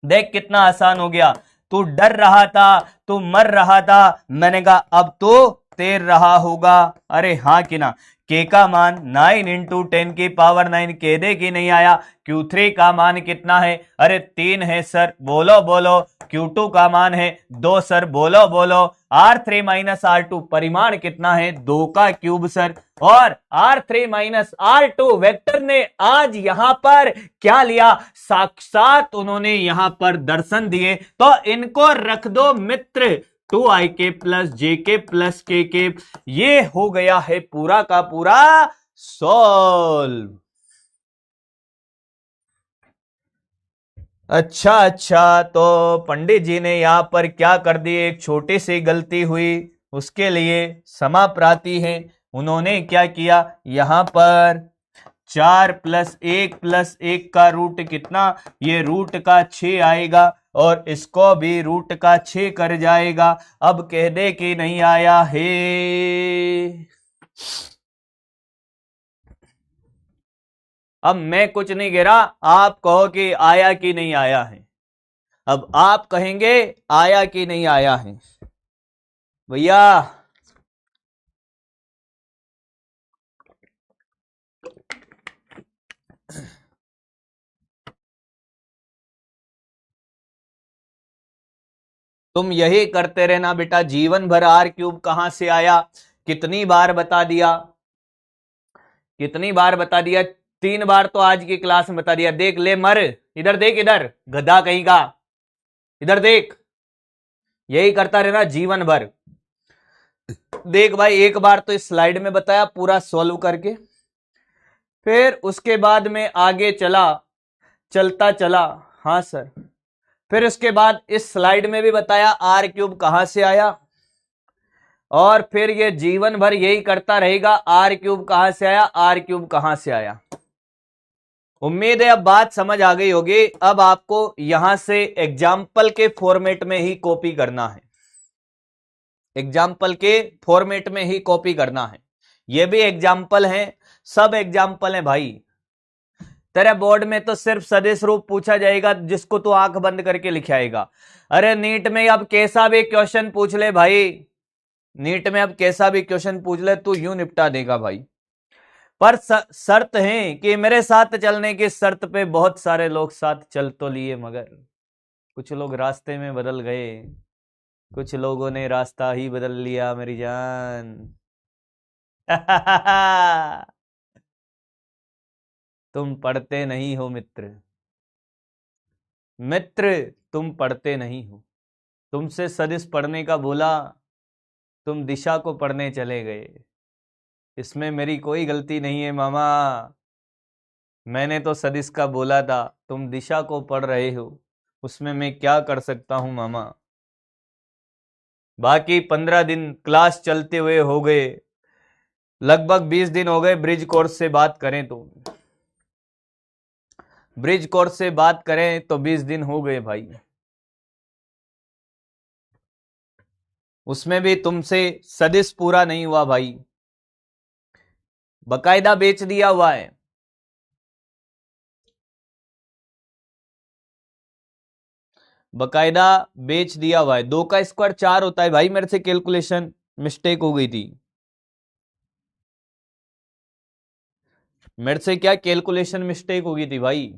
[SPEAKER 1] देख कितना आसान हो गया। तू डर रहा था, तू मर रहा था, मैंने कहा अब तो तैर रहा होगा। अरे हाँ कि ना। के का मान 9 इंटू 10⁹ कह दे कि नहीं आया। Q3 का मान कितना है, अरे 3 है सर, बोलो बोलो। Q2 का मान है 2 सर, बोलो बोलो। R3 माइनस R2 परिमाण कितना है, 2 का क्यूब सर। और R3 माइनस R2 वेक्टर ने आज यहां पर क्या लिया, साक्षात उन्होंने यहां पर दर्शन दिए। तो इनको रख दो मित्र 2ik plus jk plus kk। ये हो गया है पूरा का पूरा सॉल्व। अच्छा अच्छा, तो पंडित जी ने यहां पर क्या कर दिए, एक छोटी सी गलती हुई, उसके लिए क्षमा प्रार्थी है। उन्होंने क्या किया, यहां पर 4 प्लस एक का रूट कितना, ये रूट का 6 आएगा, और इसको भी रूट का 6 कर जाएगा। अब कह दे कि नहीं आया है। अब मैं कुछ नहीं कह रहा, आप कहो कि आया कि नहीं आया है। अब आप कहेंगे आया कि नहीं आया है भैया। तुम यही करते रहना बेटा, जीवन भर आर क्यूब कहां से आया, कितनी बार बता दिया, कितनी बार बता दिया, 3 बार तो आज की क्लास में बता दिया। देख ले मर, इधर देख, इधर गधा कहीं का, इधर देख, यही करता रहना जीवन भर। देख भाई, एक बार तो इस स्लाइड में बताया पूरा सॉल्व करके, फिर उसके बाद में आगे चला, चलता चला, हाँ सर, फिर उसके बाद इस स्लाइड में भी बताया आर क्यूब कहां से आया, और फिर ये जीवन भर यही करता रहेगा, आर क्यूब कहां से आया, आर क्यूब कहां से आया। उम्मीद है अब बात समझ आ गई होगी। अब आपको यहां से एग्जाम्पल के फॉर्मेट में ही कॉपी करना है, एग्जाम्पल के फॉर्मेट में ही कॉपी करना है। ये भी एग्जाम्पल है, सब एग्जाम्पल है भाई। तेरे बोर्ड में तो सिर्फ सदिश रूप पूछा जाएगा, जिसको तू आंख बंद करके लिखाएगा। अरे नीट में अब कैसा भी क्वेश्चन पूछ ले भाई, नीट में अब कैसा भी क्वेश्चन पूछ ले तू यूं निपटा देगा भाई। पर शर्त है कि मेरे साथ चलने की शर्त पे बहुत सारे लोग साथ चल तो लिए, मगर कुछ लोग रास्ते में बदल गए, कुछ लोगों ने रास्ता ही बदल लिया मेरी जान। तुम पढ़ते नहीं हो मित्र, मित्र तुम पढ़ते नहीं हो। तुमसे सदिश पढ़ने का बोला, तुम दिशा को पढ़ने चले गए। इसमें मेरी कोई गलती नहीं है मामा, मैंने तो सदिश का बोला था, तुम दिशा को पढ़ रहे हो, उसमें मैं क्या कर सकता हूं मामा। बाकी 15 दिन क्लास चलते हुए हो गए, लगभग 20 दिन हो गए ब्रिज कोर्स से बात करें तो, ब्रिज कोर्स से बात करें तो 20 दिन हो गए भाई। उसमें भी तुमसे सदिश पूरा नहीं हुआ भाई, बकायदा बेच दिया हुआ है। बकायदा बेच दिया हुआ है। 2 का स्क्वायर 4 होता है भाई, मेरे से कैलकुलेशन मिस्टेक हो गई थी, मेरे से क्या कैलकुलेशन मिस्टेक हो गई थी भाई।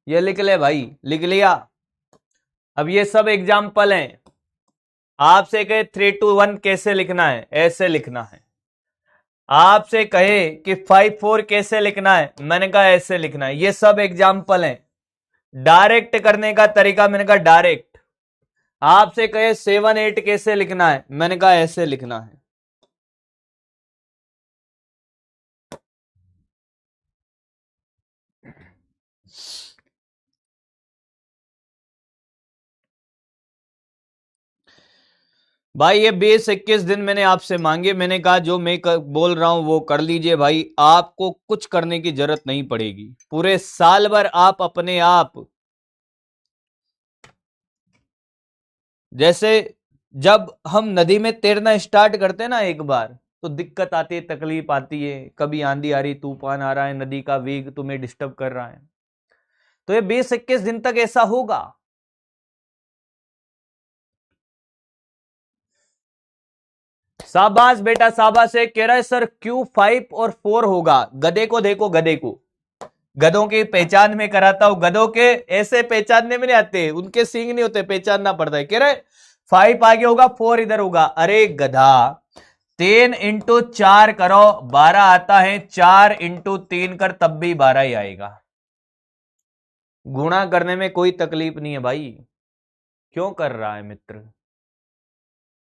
[SPEAKER 1] ये लिख ले भाई, लिख लिया। अब ये सब एग्जाम्पल हैं। आपसे कहे 3 2 1 कैसे लिखना है, ऐसे लिखना है। आपसे कहे कि 5 4 कैसे लिखना है, मैंने कहा ऐसे लिखना है। ये सब एग्जाम्पल हैं। डायरेक्ट करने का तरीका मैंने कहा डायरेक्ट। आपसे कहे 7 8 कैसे लिखना है, मैंने कहा ऐसे लिखना है। भाई ये 20-21 दिन मैंने आपसे मांगे, मैंने कहा जो मैं बोल रहा हूं वो कर लीजिए भाई, आपको कुछ करने की जरूरत नहीं पड़ेगी, पूरे साल भर आप अपने आप, जैसे जब हम नदी में तैरना स्टार्ट करते हैं ना एक बार, तो दिक्कत आती है, तकलीफ आती है, कभी आंधी आ रही, तूफान आ रहा है, नदी का वेग तुम्हें डिस्टर्ब कर रहा है, तो ये 20-21 दिन तक ऐसा होगा। शाबाश बेटा शाबाश है, कह रहा है सर Q5 और 4 होगा, गधे को देखो, गधे को, गधों की पहचान में कराता हूं, गधों के ऐसे पहचानने में नहीं आते, उनके सींग नहीं होते, पहचानना पड़ता है। कह रहे 5 आगे होगा, 4 इधर होगा, अरे गधा 3 × 4 करो 12 आता है, 4 × 3 कर तब भी 12 ही आएगा, गुणा करने में कोई तकलीफ नहीं है भाई। क्यों कर रहा है मित्र,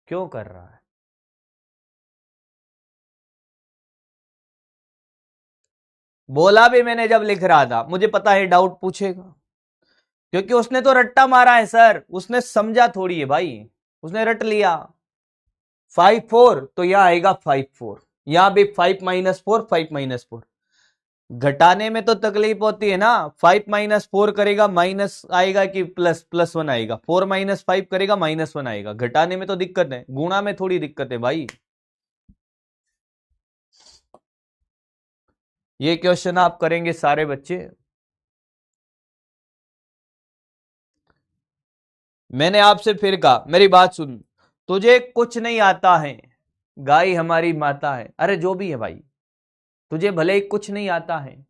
[SPEAKER 1] क्यों कर रहा है? बोला भी मैंने जब लिख रहा था, मुझे पता है डाउट पूछेगा, क्योंकि उसने तो रट्टा मारा है सर, उसने समझा थोड़ी है भाई, उसने रट लिया। 5 4 तो यहां आएगा 5 4, यहां भी 5 - 4 5 - 4, घटाने में तो तकलीफ होती है ना, 5 - 4 करेगा माइनस आएगा कि प्लस, +1 आएगा, 4 - 5 करेगा -1 आएगा, घटाने में तो दिक्कत है, गुणा में थोड़ी दिक्कत है भाई। ये क्वेश्चन आप करेंगे सारे बच्चे। मैंने आपसे फिर कहा, मेरी बात सुन, तुझे कुछ नहीं आता है, गाय हमारी माता है, अरे जो भी है भाई, तुझे भले ही कुछ नहीं आता है,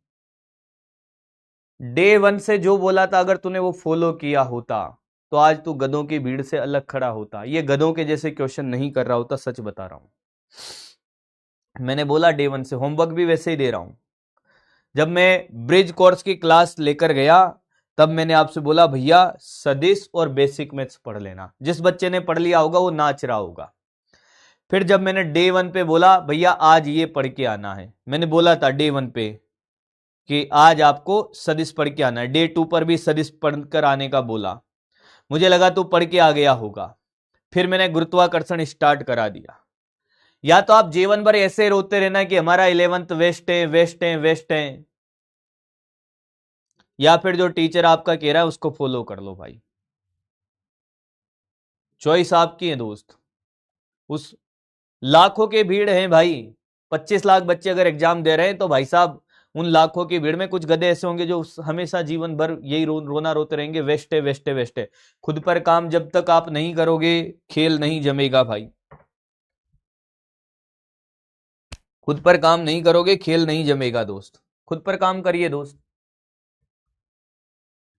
[SPEAKER 1] डे 1 से जो बोला था अगर तूने वो फॉलो किया होता तो आज तू गधों की भीड़ से अलग खड़ा होता, ये गधों के जैसे क्वेश्चन नहीं कर रहा होता, सच बता रहा हूं। मैंने बोला डे 1 से, होमवर्क भी वैसे ही दे रहा हूं। जब मैं ब्रिज कोर्स की क्लास लेकर गया तब मैंने आपसे बोला भैया सदिश और बेसिक मैथ्स पढ़ लेना, जिस बच्चे ने पढ़ लिया होगा वो नाच रहा होगा। फिर जब मैंने डे 1 पे बोला भैया आज ये पढ़ के आना है, मैंने बोला था डे 1 पे कि आज आपको सदिश पढ़ के आना है, डे 2 पर भी सदिश पढ़कर आने का बोला, मुझे लगा तू पढ़ के आ गया होगा, फिर मैंने गुरुत्वाकर्षण स्टार्ट करा दिया। या तो आप जीवन भर ऐसे रोते रहना कि हमारा 11th वेस्ट है, वेस्ट है, वेस्ट है, या फिर जो टीचर आपका कह रहा है उसको फॉलो कर लो भाई, चॉइस आपकी है दोस्त। उस लाखों की भीड़ है भाई, 25 लाख बच्चे अगर एग्जाम दे रहे हैं तो भाई साहब उन लाखों की भीड़ में कुछ गधे ऐसे होंगे जो हमेशा जीवन भर यही रोना रोते रहेंगे, वेस्ट है, वेस्ट है, वेस्ट है। खुद पर काम जब तक आप नहीं करोगे खेल नहीं जमेगा भाई, खुद पर काम नहीं करोगे खेल नहीं जमेगा दोस्त, खुद पर काम करिए दोस्त।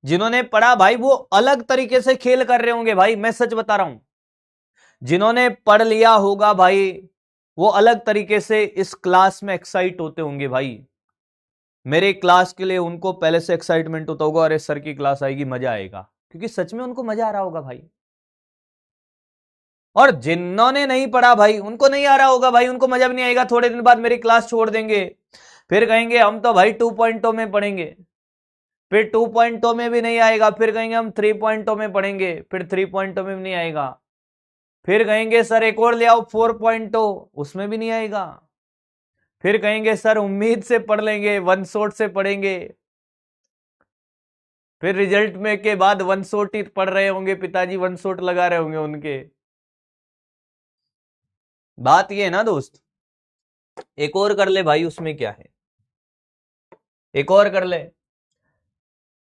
[SPEAKER 1] जिन्होंने पढ़ा भाई वो अलग तरीके से खेल कर रहे होंगे भाई, मैं सच बता रहा हूं, जिन्होंने पढ़ लिया होगा भाई वो अलग तरीके से इस क्लास में एक्साइट होते होंगे भाई, मेरे क्लास के लिए उनको पहले से एक्साइटमेंट होता होगा, अरे सर की क्लास आएगी मजा आएगा, क्योंकि सच में उनको मजा आ रहा होगा भाई। और जिन्होंने नहीं पढ़ा भाई उनको नहीं आ रहा होगा भाई, उनको मजा भी नहीं आएगा, थोड़े दिन बाद मेरी क्लास छोड़ देंगे, फिर कहेंगे हम तो भाई 2.0 में पढ़ेंगे, फिर 2.0 में भी नहीं आएगा, फिर कहेंगे हम 3.0 में पढ़ेंगे, फिर 3.0 में भी नहीं आएगा, फिर कहेंगे सर एक और ले आओ 4.0, उसमें भी नहीं आएगा, फिर कहेंगे सर उम्मीद से पढ़ लेंगे, वन शॉट से पढ़ेंगे, फिर रिजल्ट में के बाद वन शॉट ही पढ़ रहे होंगे, पिताजी वन शॉट लगा रहे होंगे उनके। बात ये है ना दोस्त, एक और कर ले भाई, उसमें क्या है, एक और कर ले।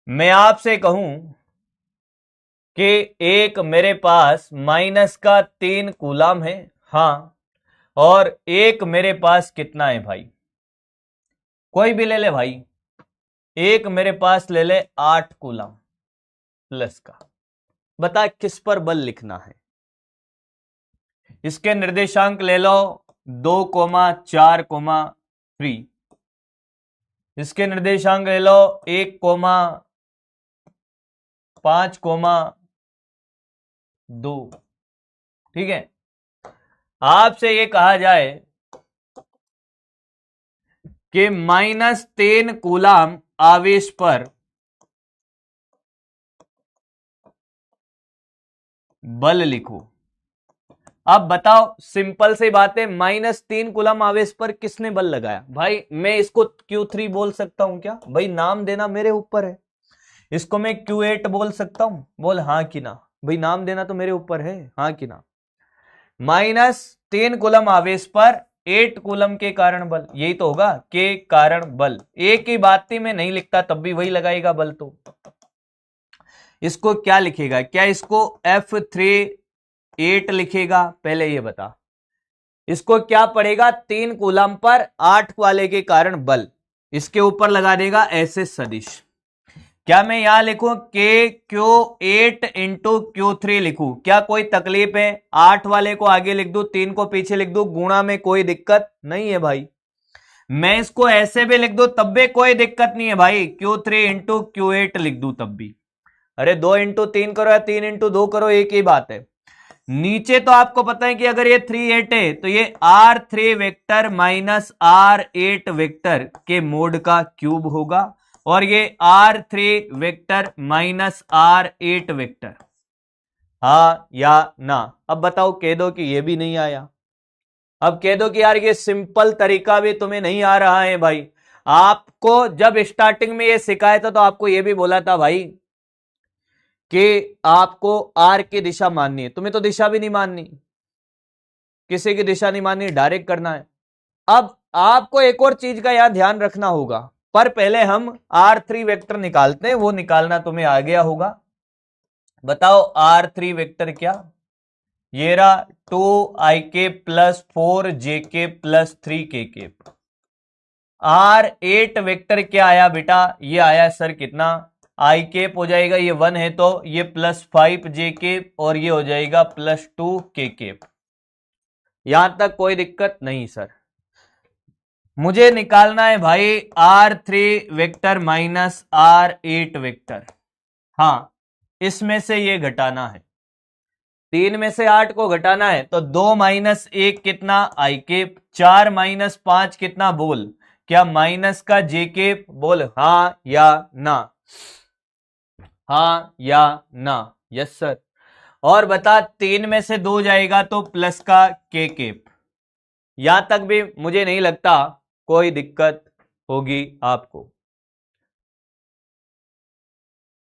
[SPEAKER 1] मैं आपसे कहूं कि एक मेरे पास -3 कूलाम है, हां, और एक मेरे पास कितना है भाई, कोई भी ले ले भाई, एक मेरे पास ले ले 8 कूलाम प्लस का, बता किस पर बल लिखना है। इसके निर्देशांक ले लो 2,4,3, इसके निर्देशांक ले लो 1,5,2, ठीक है। आपसे ये कहा जाए कि -3 कूलाम आवेश पर बल लिखो, अब बताओ, सिंपल सी बात है, -3 कूलम आवेश पर किसने बल लगाया? भाई मैं इसको Q3 बोल सकता हूं क्या? भाई नाम देना मेरे ऊपर है। इसको मैं Q8 बोल सकता हूं? बोल हाँ कि ना। भाई नाम देना तो मेरे ऊपर है, हाँ कि ना। -3 कूलम आवेश पर 8 कूलम के कारण बल, यही तो होगा, के कारण बल। एक ही बात थी, मैं नहीं लिखता तब भी वही लगाएगा बल। तो इसको क्या लिखेगा? क्या इसको F3 8 लिखेगा? पहले ये बता। इसको क्या पड़ेगा? 3 कूलम पर 8 वाले के कारण बल, इसके ऊपर लगा देगा ऐसे सदिश। क्या मैं यहां लिखूं KQ8 इंटू Q3 लिखूं? क्या कोई तकलीफ है? 8 वाले को आगे लिख दूं, 3 को पीछे लिख दूं, गुणा में कोई दिक्कत नहीं है भाई। मैं इसको ऐसे भी लिख दूं तब भी कोई दिक्कत नहीं है भाई, Q3 इंटू Q8 लिख दूं तब भी। अरे 2 इंटू 3 करो या 3 इंटू 2 करो, एक ही बात है। नीचे तो आपको पता है कि अगर ये 3 8 है तो ये R3 vector minus R8 vector के मोड का क्यूब होगा, और ये R3 vector minus R8 vector. हाँ या ना? अब बताओ, कह दो कि ये भी नहीं आया। अब कह दो कि यार ये सिंपल तरीका भी तुम्हें नहीं आ रहा है भाई। आपको जब स्टार्टिंग में ये सिखाया था तो आपको ये भी बोला था भाई कि आपको आर की दिशा माननी है। तुम्हें तो दिशा भी नहीं माननी, किसी की दिशा नहीं माननी, डायरेक्ट करना है। अब आपको एक और चीज का यहां ध्यान रखना होगा, पर पहले हम R3 वेक्टर निकालते हैं, वो निकालना तुम्हें आ गया होगा। बताओ R3 वेक्टर क्या? ये रहा 2ik plus 4jk plus 3kk। R8 vector क्या आया बेटा? ये आया सर कितना? आई केप हो जाएगा, ये 1 है तो ये प्लस 5jk और ये हो जाएगा प्लस 2kk। यहां तक कोई दिक्कत नहीं सर। मुझे निकालना है भाई R3 vector minus R8 vector. हाँ, इसमें से ये घटाना है, 3 में से 8 को घटाना है तो 2 माइनस 1 कितना? आई केप। 4 माइनस 5 कितना? बोल, क्या माइनस का जे केप? बोल हाँ या ना, हाँ या ना? Yes sir. और बता, 3 में से 2 जाएगा तो प्लस का के केप। यहां तक भी मुझे नहीं लगता कोई दिक्कत होगी आपको।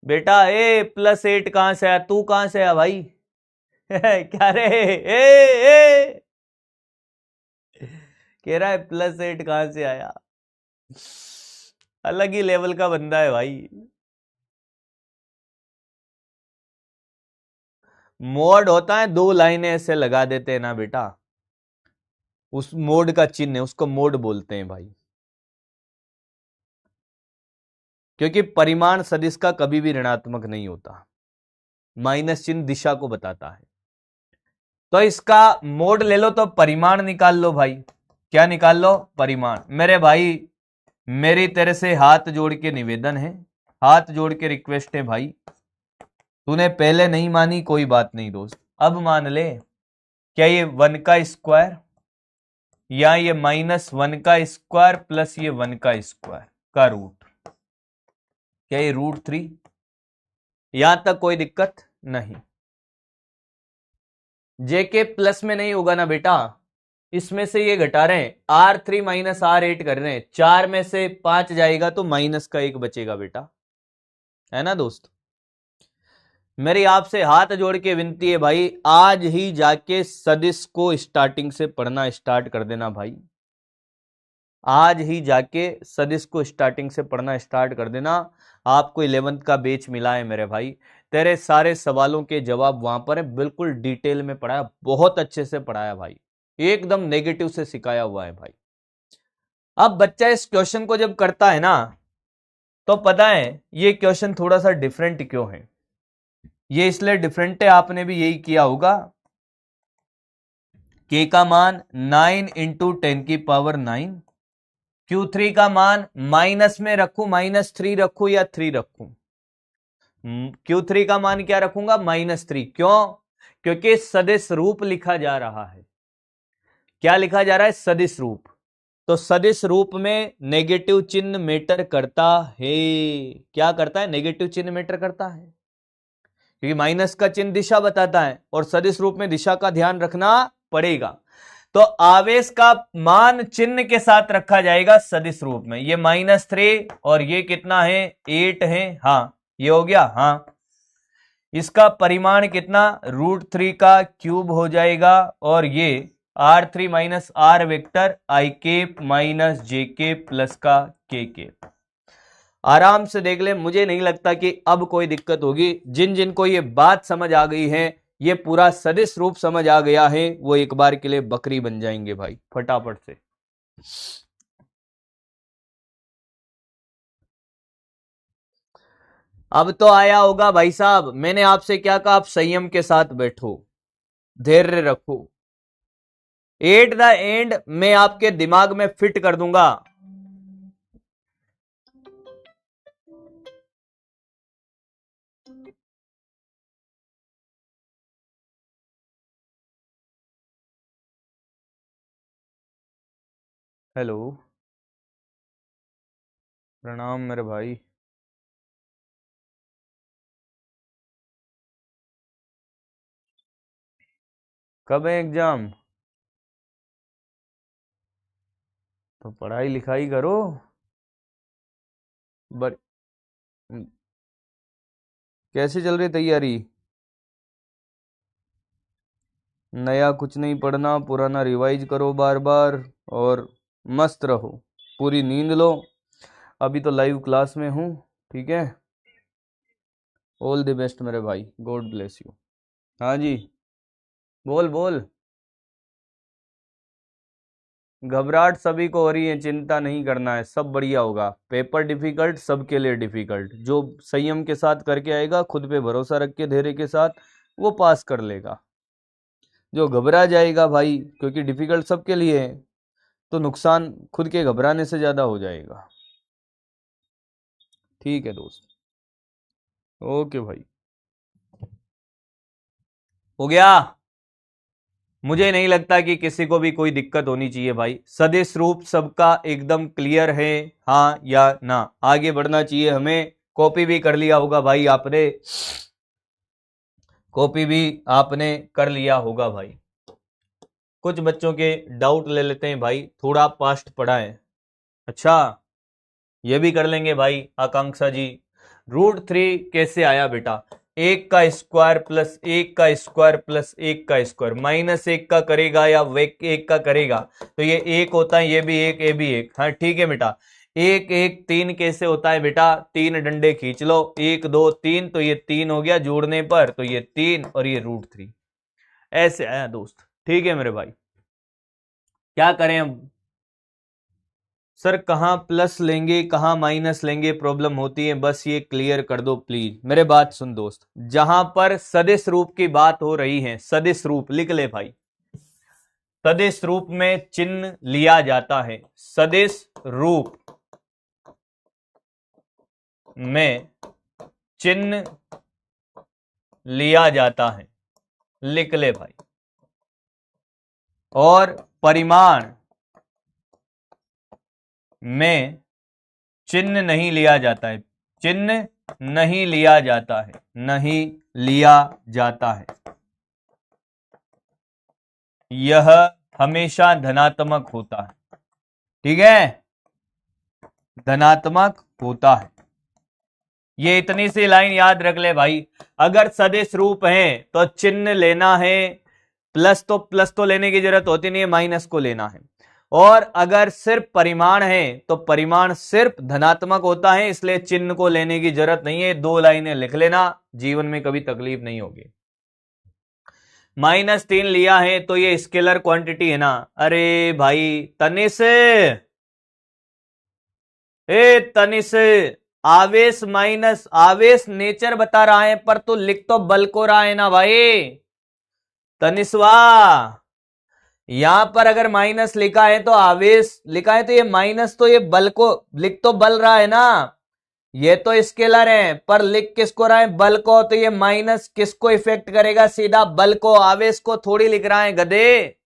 [SPEAKER 1] बेटा +8 कहां से आया? तू कहां से आया भाई? क्या रे? ए कह रहा है +8 कहां से आया? अलग ही लेवल का बंदा है भाई। मोड होता है, 2 लाइनें ऐसे लगा देते हैं ना बेटा, उस मोड का चिन्ह है, उसको मोड बोलते हैं भाई। क्योंकि परिमाण सदिश का कभी भी ऋणात्मक नहीं होता, माइनस चिन्ह दिशा को बताता है। तो इसका मोड ले लो तो परिमाण निकाल लो भाई। क्या निकाल लो? परिमाण। मेरे भाई, मेरी तेरे से हाथ जोड़ के निवेदन है, हाथ जोड़ के रिक्वेस्ट है भाई, तूने पहले नहीं मानी कोई बात नहीं दोस्त, अब मान ले। क्या ये 1 का स्क्वायर या ये -1 का स्क्वायर प्लस ये 1 का स्क्वायर का रूट, क्या ये √3? यहां तक कोई दिक्कत नहीं। जेके प्लस में नहीं होगा ना बेटा, इसमें से ये घटा रहे हैं, R3 माइनस R8 कर रहे हैं, 4 में से 5 जाएगा तो माइनस का 1 बचेगा बेटा, है ना दोस्त? मेरी आपसे हाथ जोड़ के विनती है भाई, आज ही जाके सदिश को स्टार्टिंग से पढ़ना स्टार्ट कर देना भाई। आज ही जाके सदिश को स्टार्टिंग से पढ़ना स्टार्ट कर देना। आपको 11th का बैच मिला है मेरे भाई, तेरे सारे सवालों के जवाब वहां पर है, बिल्कुल डिटेल में पढ़ाया, बहुत अच्छे से पढ़ाया भाई, एकदम नेगेटिव से सिखाया हुआ है भाई। अब बच्चा इस क्वेश्चन को जब करता है ना, तो पता है ये क्वेश्चन थोड़ा सा डिफरेंट क्यों है? ये इसलिए डिफरेंट है, आपने भी यही किया होगा। के का मान 9 इंटू 10⁹, Q3 का मान माइनस में रखूं, -3 रखूं या 3 रखूं? Q3 का मान क्या रखूंगा? -3। क्यों? क्योंकि सदिश रूप लिखा जा रहा है। क्या लिखा जा रहा है? सदिश रूप। तो सदिश रूप में नेगेटिव चिन्ह मैटर करता है। क्या करता है? नेगेटिव चिन्ह मैटर करता है। क्योंकि माइनस का चिन्ह दिशा बताता है और सदिश रूप में दिशा का ध्यान रखना पड़ेगा। तो आवेश का मान चिन्ह के साथ रखा जाएगा सदिश रूप में। ये -3 और ये कितना है 8 है। हाँ ये हो गया। हाँ इसका परिमाण कितना √3 का क्यूब हो जाएगा और ये r3 minus r vector i cap minus j cap plus का k केप। आराम से देख ले, मुझे नहीं लगता कि अब कोई दिक्कत होगी। जिन जिन को ये बात समझ आ गई है, ये पूरा सदिश रूप समझ आ गया है, वो एक बार के लिए बकरी बन जाएंगे भाई फटाफट से। अब तो आया होगा भाई साहब। मैंने आपसे क्या कहा, आप संयम के साथ बैठो, धैर्य रखो। एट द एंड मैं आपके दिमाग में फिट कर दूंगा। हेलो, प्रणाम मेरे भाई। कब है एग्जाम? तो पढ़ाई लिखाई करो। बट कैसे चल रही तैयारी? नया कुछ नहीं पढ़ना, पुराना रिवाइज करो बार बार और मस्त रहो, पूरी नींद लो। अभी तो लाइव क्लास में हूँ, ठीक है। ऑल द बेस्ट मेरे भाई, गॉड ब्लेस यू। हाँ जी, बोल बोल। घबराहट सभी को हो रही है, चिंता नहीं करना है, सब बढ़िया होगा। पेपर डिफिकल्ट सबके लिए डिफिकल्ट, जो संयम के साथ करके आएगा, खुद पे भरोसा रख के धैर्य के साथ, वो पास कर लेगा। जो घबरा जाएगा भाई, क्योंकि डिफिकल्ट सबके लिए है, तो नुकसान खुद के घबराने से ज्यादा हो जाएगा। ठीक है दोस्त, ओके भाई, हो गया। मुझे नहीं लगता कि किसी को भी कोई दिक्कत होनी चाहिए भाई। सदिश रूप सबका एकदम क्लियर है, हाँ या ना? आगे बढ़ना चाहिए हमें। कॉपी भी कर लिया होगा भाई आपने, कॉपी भी आपने कर लिया होगा भाई। कुछ बच्चों के डाउट ले लेते हैं भाई, थोड़ा पास्ट पढ़ा है। अच्छा, ये भी कर लेंगे भाई आकांक्षा जी। √3 कैसे आया बेटा? 1 का स्क्वायर प्लस 1 का स्क्वायर प्लस 1 का स्क्वायर, -1 का करेगा या 1 का करेगा, तो ये 1 होता है, ये भी 1, ये भी 1। हाँ ठीक है बेटा। 1 1 3 कैसे होता है बेटा? 3 डंडे खींच लो, 1 2 3, तो ये 3 हो गया जोड़ने पर, तो ये 3 और ये √3 ऐसे आया दोस्त। ठीक है मेरे भाई, क्या करें अब? सर कहाँ प्लस लेंगे कहाँ माइनस लेंगे, प्रॉब्लम होती है, बस ये क्लियर कर दो प्लीज। मेरे बात सुन दोस्त, जहां पर सदिश रूप की बात हो रही है, सदिश रूप लिख ले भाई, सदिश रूप में चिन्ह लिया जाता है। सदिश रूप में चिन्ह लिया जाता है, लिख ले भाई। और परिमाण में चिन्ह नहीं लिया जाता है, चिन्ह नहीं लिया जाता है, नहीं लिया जाता है। यह हमेशा धनात्मक होता है, ठीक है, धनात्मक होता है। ये इतनी सी लाइन याद रख ले भाई। अगर सदिश रूप है तो चिन्ह लेना है, प्लस तो लेने की जरूरत होती नहीं है, माइनस को लेना है। और अगर सिर्फ परिमाण है तो परिमाण सिर्फ धनात्मक होता है, इसलिए चिन्ह को लेने की जरूरत नहीं है। 2 लाइनें लिख लेना, जीवन में कभी तकलीफ नहीं होगी। -3 लिया है तो ये स्केलर क्वांटिटी है ना? अरे भाई तनिष, तनिष, आवेश माइनस आवेश नेचर बता रहा है, पर तू लिख तो बल को रहा है ना भाई तनिष्वा। यहां पर अगर माइनस लिखा है तो आवेश लिखा है, तो ये माइनस तो ये बल को लिख तो बल रहा है ना। ये तो स्केलर है, पर लिख किसको रहा है? बल को। तो ये माइनस किसको इफेक्ट करेगा? सीधा बल को, आवेश को थोड़ी लिख रहा है गधे।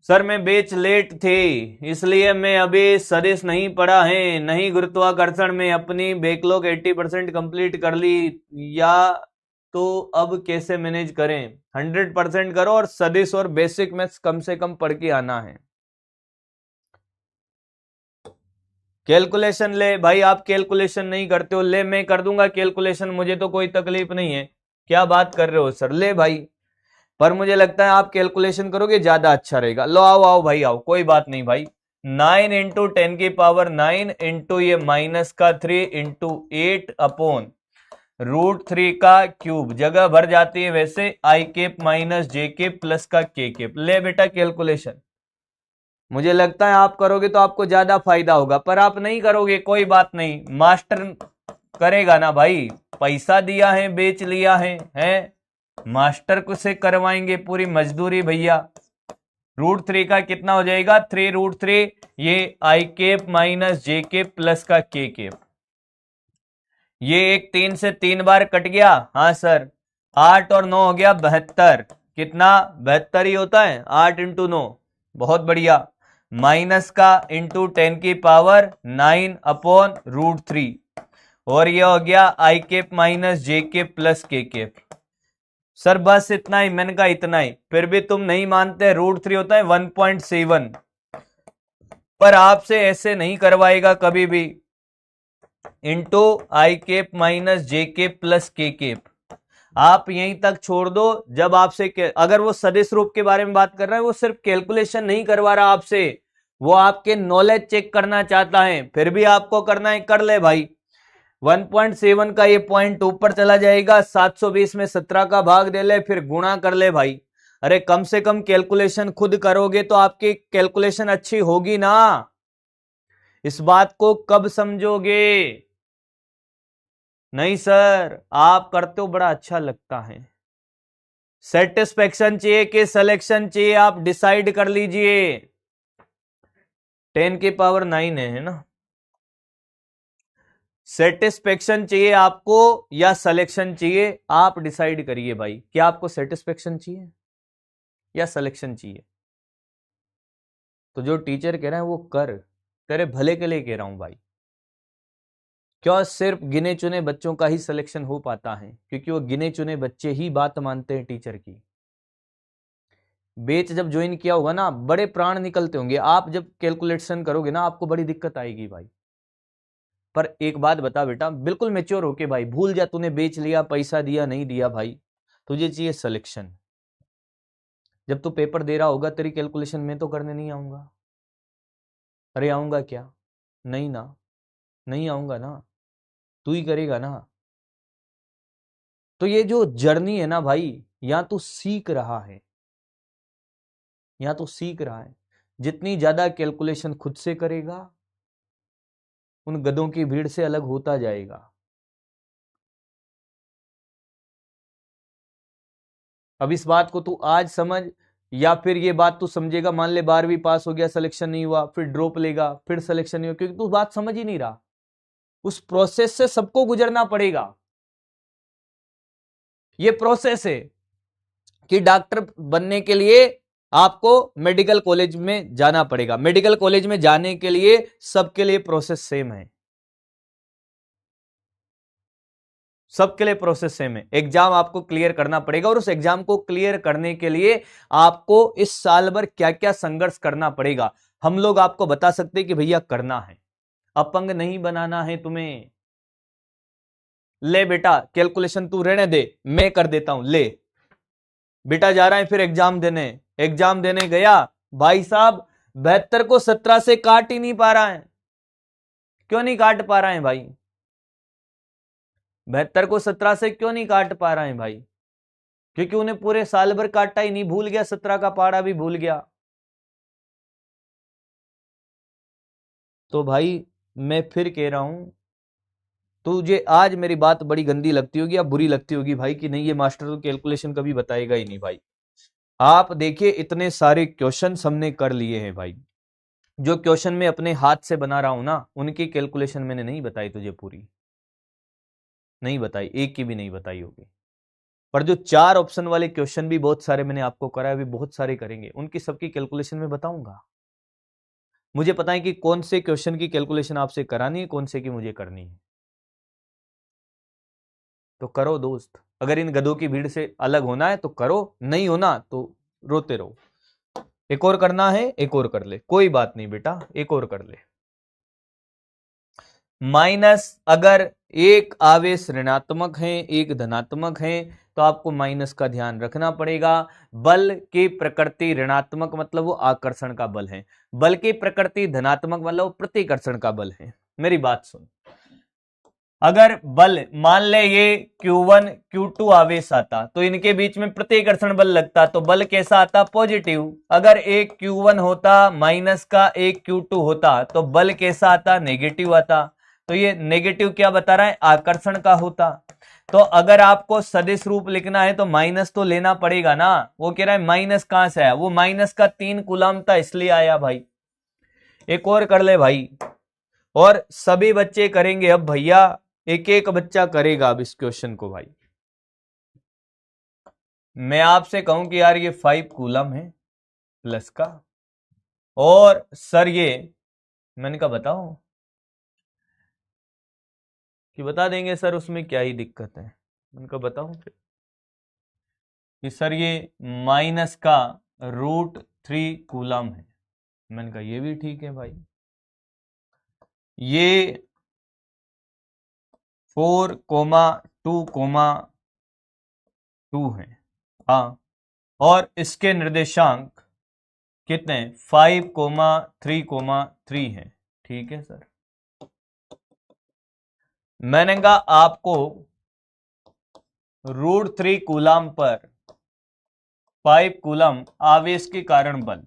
[SPEAKER 1] सर मैं बेच लेट थे इसलिए मैं अभी सदिश नहीं पढ़ा है, नहीं गुरुत्वाकर्षण में अपनी बैकलॉग 80% कंप्लीट कर ली, या तो अब कैसे मैनेज करें? 100% करो और सदिश और बेसिक मैथ्स कम से कम पढ़ के आना है। कैलकुलेशन ले भाई, आप कैलकुलेशन नहीं करते हो, ले मैं कर दूंगा कैलकुलेशन, मुझे तो कोई तकलीफ नहीं है। क्या बात कर रहे हो सर? ले भाई, पर मुझे लगता है आप कैलकुलेशन करोगे ज्यादा अच्छा रहेगा। लो आओ आओ भाई आओ, कोई बात नहीं भाई। 9 इंटू 10⁻9 इंटू ये -3 इंटू 8 अपॉन √3 का क्यूब, जगह भर जाती है वैसे, i cap minus j cap plus का के केप। ले बेटा कैलकुलेशन, मुझे लगता है आप करोगे तो आपको ज्यादा फायदा होगा, पर आप नहीं करोगे कोई बात नहीं, मास्टर करेगा ना भाई, पैसा दिया है बेच लिया है मास्टर को से करवाएंगे पूरी मजदूरी भैया। √3 का कितना हो जाएगा? 3√3, ये i cap minus j cap plus का के केप, ये एक 3 से 3 बार कट गया। हाँ सर, 8 और 9 हो गया 72, कितना? 72 ही होता है, 8 इंटू 9, बहुत बढ़िया। माइनस का इंटू 10⁻9 अपॉन √3, और ये हो गया i cap minus j cap plus k cap. Sir बस इतना ही, मैंने कहा इतना ही, फिर भी तुम नहीं मानते। √3 होता है 1.7, पर आपसे ऐसे नहीं करवाएगा कभी भी, into i cap minus j cap plus k cap. आप यहीं तक छोड़ दो। जब आपसे अगर वो सदिश रूप के बारे में बात कर रहा है, वो सिर्फ कैलकुलेशन नहीं करवा रहा आपसे, वो आपके नॉलेज चेक करना चाहता है, फिर भी आपको करना है, कर ले भाई। 1.7 का ये पॉइंट ऊपर चला जाएगा, 720 में 17 का भाग दे ले, फिर गुणा कर ले भाई। अरे कम से कम कैलकुलेशन खुद करोगे तो आपकी कैलकुलेशन अच्छी होगी ना, इस बात को कब समझोगे? नहीं सर, आप करते हो बड़ा अच्छा लगता है। सेटिस्फेक्शन चाहिए कि सिलेक्शन चाहिए, आप डिसाइड कर लीजिए। 10⁻9 है ना? सेटिस्फेक्शन चाहिए आपको या सिलेक्शन चाहिए? आप डिसाइड करिए भाई, क्या आपको सेटिस्फेक्शन चाहिए या सिलेक्शन चाहिए? तो जो टीचर कह रहा है वो कर, तेरे भले के लिए कह रहा हूं भाई। क्यों सिर्फ गिने चुने बच्चों का ही सिलेक्शन हो पाता है? क्योंकि वो गिने चुने बच्चे ही बात मानते हैं टीचर की। बेच जब ज्वाइन किया होगा ना, बड़े प्राण निकलते होंगे, आप जब कैलकुलेशन करोगे ना आपको बड़ी दिक्कत आएगी भाई। पर एक बात बता बेटा, बिल्कुल मेच्योर होके भाई, भूल जा तूने बेच लिया, पैसा दिया नहीं दिया भाई, तुझे चाहिए सिलेक्शन। जब तू पेपर दे रहा होगा तेरी कैलकुलेशन में तो करने नहीं आऊंगा। अरे आऊंगा क्या? नहीं ना, नहीं आऊंगा ना, तू ही करेगा ना। तो ये जो जर्नी है ना भाई, या तू सीख रहा है, या तो सीख रहा है, जितनी ज्यादा कैलकुलेशन खुद से करेगा उन गधों की भीड़ से अलग होता जाएगा। अब इस बात को तू आज समझ, या फिर ये बात तू समझेगा, मान ले 12वीं पास हो गया, सिलेक्शन नहीं हुआ, फिर ड्रॉप लेगा, फिर सिलेक्शन नहीं हुआ, क्योंकि तू बात समझ ही नहीं रहा। उस प्रोसेस से सबको गुजरना पड़ेगा। ये प्रोसेस है कि डॉक्टर बनने के लिए आपको मेडिकल कॉलेज में जाना पड़ेगा। मेडिकल कॉलेज में जाने के लिए सबके लिए प्रोसेस सेम है, सबके लिए प्रोसेस सेम है। एग्जाम आपको क्लियर करना पड़ेगा, और उस एग्जाम को क्लियर करने के लिए आपको इस साल भर क्या क्या संघर्ष करना पड़ेगा, हम लोग आपको बता सकते हैं कि भैया करना है, अपंग नहीं बनाना है तुम्हें। ले बेटा कैलकुलेशन तू रहने दे, मैं कर देता हूं। ले बेटा जा रहा है फिर एग्जाम देने। एग्जाम देने गया भाई साहब, 72 को 17 से काट ही नहीं पा रहा है। क्यों नहीं काट पा रहा है भाई? 72 को 17 से क्यों नहीं काट पा रहा है भाई? क्योंकि उन्हें पूरे साल भर काटा ही नहीं, भूल गया, 17 का पाड़ा भी भूल गया। तो भाई मैं फिर कह रहा हूं, तुझे आज मेरी बात बड़ी गंदी लगती होगी या बुरी लगती होगी भाई, कि नहीं ये मास्टर तो कैलकुलेशन कभी बताएगा ही नहीं भाई। आप देखिए इतने सारे क्वेश्चन हमने कर लिए हैं भाई, जो क्वेश्चन मैं अपने हाथ से बना रहा हूं ना, उनकी कैलकुलेशन मैंने नहीं बताई तुझे पूरी, नहीं बताई, एक की भी नहीं बताई होगी। पर जो 4 ऑप्शन वाले क्वेश्चन भी बहुत सारे मैंने आपको कराए, अभी बहुत सारे करेंगे, उनकी सबकी कैलकुलेशन में बताऊंगा। मुझे पता है कि कौन से क्वेश्चन की कैलकुलेशन आपसे करानी है, कौन से की मुझे करनी है। तो करो दोस्त, अगर इन गधों की भीड़ से अलग होना है तो करो, नहीं होना तो रोते रहो। एक और करना है, एक और कर ले, कोई बात नहीं बेटा, एक और कर ले। माइनस, अगर एक आवेश ऋणात्मक है एक धनात्मक है तो आपको माइनस का ध्यान रखना पड़ेगा। बल की प्रकृति ऋणात्मक मतलब वो आकर्षण का बल है, बल की प्रकृति धनात्मक मतलब वो प्रतिकर्षण का बल है। मेरी बात सुन, अगर बल मान ले ये Q1 Q2 आवेश आता तो इनके बीच में प्रतिकर्षण बल लगता, तो बल कैसा आता? पॉजिटिव। अगर एक Q1 होता माइनस का एक Q2 होता तो बल कैसा आता? नेगेटिव आता। तो ये नेगेटिव क्या बता रहा है? आकर्षण का होता। तो अगर आपको सदिश रूप लिखना है तो माइनस तो लेना पड़ेगा ना। वो कह रहा है माइनस कहां से आया? वो माइनस का 3 कूलम था इसलिए आया भाई। एक और कर ले भाई, और सभी बच्चे करेंगे अब भैया, एक एक बच्चा करेगा अब इस क्वेश्चन को भाई। मैं आपसे कहूं कि यार ये 5 कूलम है प्लस का, और सर ये मैंने कहा बताओ कि बता देंगे सर, उसमें क्या ही दिक्कत है। मैंने कहा बताओ कि सर ये माइनस का √3 कूलम है। मैंने कहा ये भी ठीक है भाई। ये 4,2,2 है, हाँ, और इसके निर्देशांक कितने? 5,3,3 है। ठीक है सर। मैंने कहा आपको √3 कूलम पर 5 कूलम आवेश के कारण बल,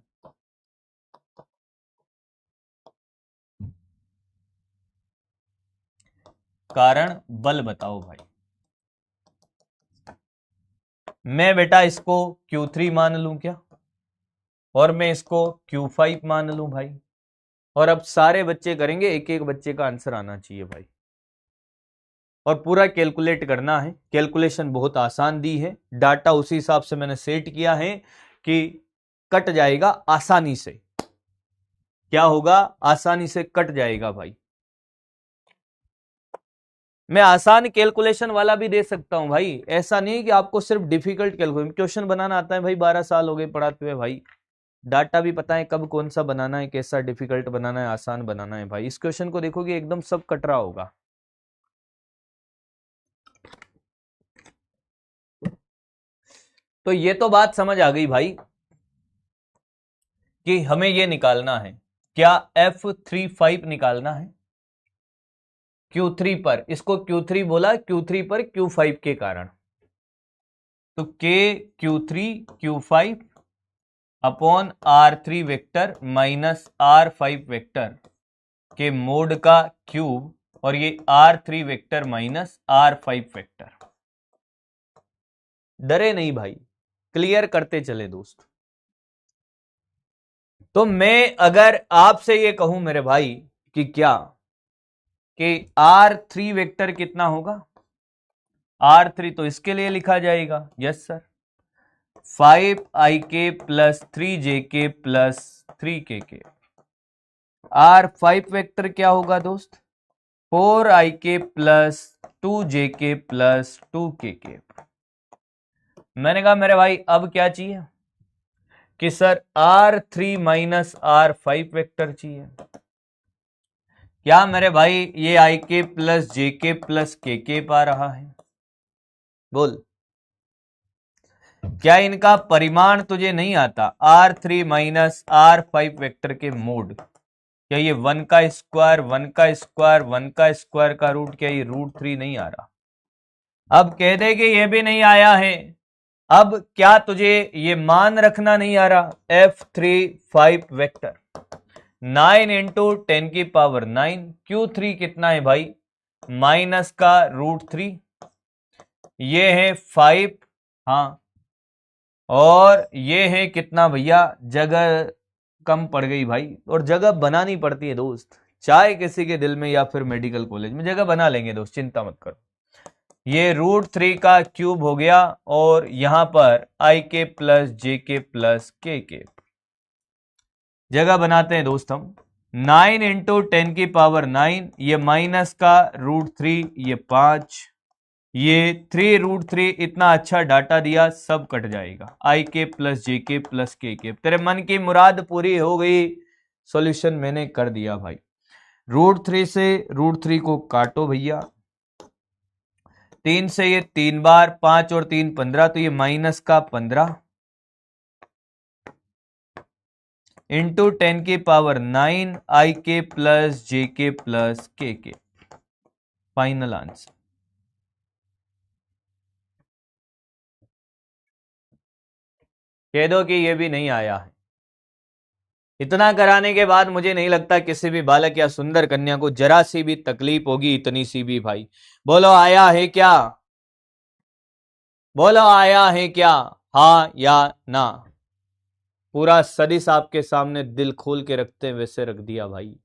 [SPEAKER 1] कारण बल बताओ भाई। मैं बेटा इसको Q3 मान लूं क्या, और मैं इसको Q5 मान लूं भाई, और अब सारे बच्चे करेंगे, एक एक बच्चे का आंसर आना चाहिए भाई, और पूरा कैलकुलेट करना है। कैलकुलेशन बहुत आसान दी है, डाटा उसी हिसाब से मैंने सेट किया है कि कट जाएगा आसानी से। क्या होगा? आसानी से कट जाएगा भाई। मैं आसान कैलकुलेशन वाला भी दे सकता हूं भाई, ऐसा नहीं कि आपको सिर्फ डिफिकल्ट कैलकुलेशन क्वेश्चन बनाना आता है भाई। 12 साल हो गए पढ़ाते हुए भाई, डाटा भी पता है कब कौन सा बनाना है, कैसा डिफिकल्ट बनाना है, आसान बनाना है भाई। इस क्वेश्चन को देखोगे एकदम सब कट रहा होगा। तो ये तो बात समझ आ गई भाई कि हमें ये निकालना है, क्या F35 निकालना है Q3 पर। इसको Q3 बोला, Q3 पर Q5 के कारण। तो K Q3 Q5 upon R3 vector minus R5 vector के मोड का क्यूब, और ये R3 vector minus R5 vector. डरे नहीं भाई, क्लियर करते चले दोस्त। तो मैं अगर आपसे ये कहूं मेरे भाई कि क्या कि R3 वेक्टर कितना होगा? R3 तो इसके लिए लिखा जाएगा, yes sir, 5ik plus 3jk plus 3kk। R5 vector क्या होगा दोस्त? 4ik plus 2jk plus 2kk। मैंने कहा मेरे भाई अब क्या चाहिए कि sir R3 minus R5 vector चाहिए। क्या मेरे भाई ये ik plus jk plus kk पा रहा है? बोल, क्या इनका परिमाण तुझे नहीं आता? R3 माइनस R5 वेक्टर के मोड, क्या ये 1 का स्क्वायर 1 का स्क्वायर 1 का स्क्वायर का रूट, क्या ये √3 नहीं आ रहा? अब कह दे कि ये भी नहीं आया है, अब क्या तुझे ये मान रखना नहीं आ रहा? F35 वेक्टर 9 इंटू 10 की पावर 9, Q3 कितना है भाई? माइनस का √3, ये है 5, हाँ, और ये है कितना भैया? जगह कम पड़ गई भाई, और जगह बनानी पड़ती है दोस्त, चाहे किसी के दिल में या फिर मेडिकल कॉलेज में, जगह बना लेंगे दोस्त, चिंता मत करो। ये √3 का क्यूब हो गया और यहां पर आई के प्लस जे के प्लस के जगह बनाते हैं दोस्त हम। 9 इंटू 10⁻9, ये माइनस का √3, ये 5, ये 3√3, इतना अच्छा डाटा दिया, सब कट जाएगा। आई के प्लस जे के प्लस के तेरे मन की मुराद पूरी हो गई। सॉल्यूशन मैंने कर दिया भाई। √3 से √3 को काटो भैया, 3 से ये 3 बार, 5 और 3 15, तो ये माइनस का 15 इंटू 10⁻9 आई के प्लस जे के प्लस के फाइनल आंसर। कह दो कि ये भी नहीं आया है। इतना कराने के बाद मुझे नहीं लगता किसी भी बालक या सुंदर कन्या को जरा सी भी तकलीफ होगी, इतनी सी भी भाई। बोलो आया है क्या? बोलो आया है क्या? हाँ या ना? पूरा सदिश आपके सामने दिल खोल के रखते हैं वैसे रख दिया भाई।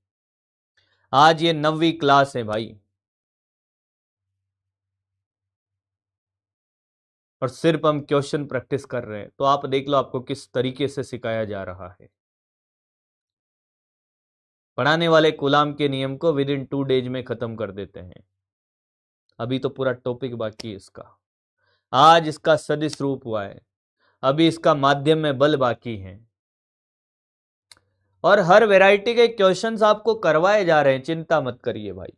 [SPEAKER 1] आज ये 9वीं क्लास है भाई, और सिर्फ हम क्वेश्चन प्रैक्टिस कर रहे हैं। तो आप देख लो आपको किस तरीके से सिखाया जा रहा है। पढ़ाने वाले गुलाम के नियम को विद इन 2 डेज में खत्म कर देते हैं। अभी तो पूरा टॉपिक बाकी है इसका। आज इसका सदिश रूप हुआ है, अभी इसका माध्यम में बल बाकी है, और हर वैरायटी के क्वेश्चंस आपको करवाए जा रहे हैं। चिंता मत करिए भाई।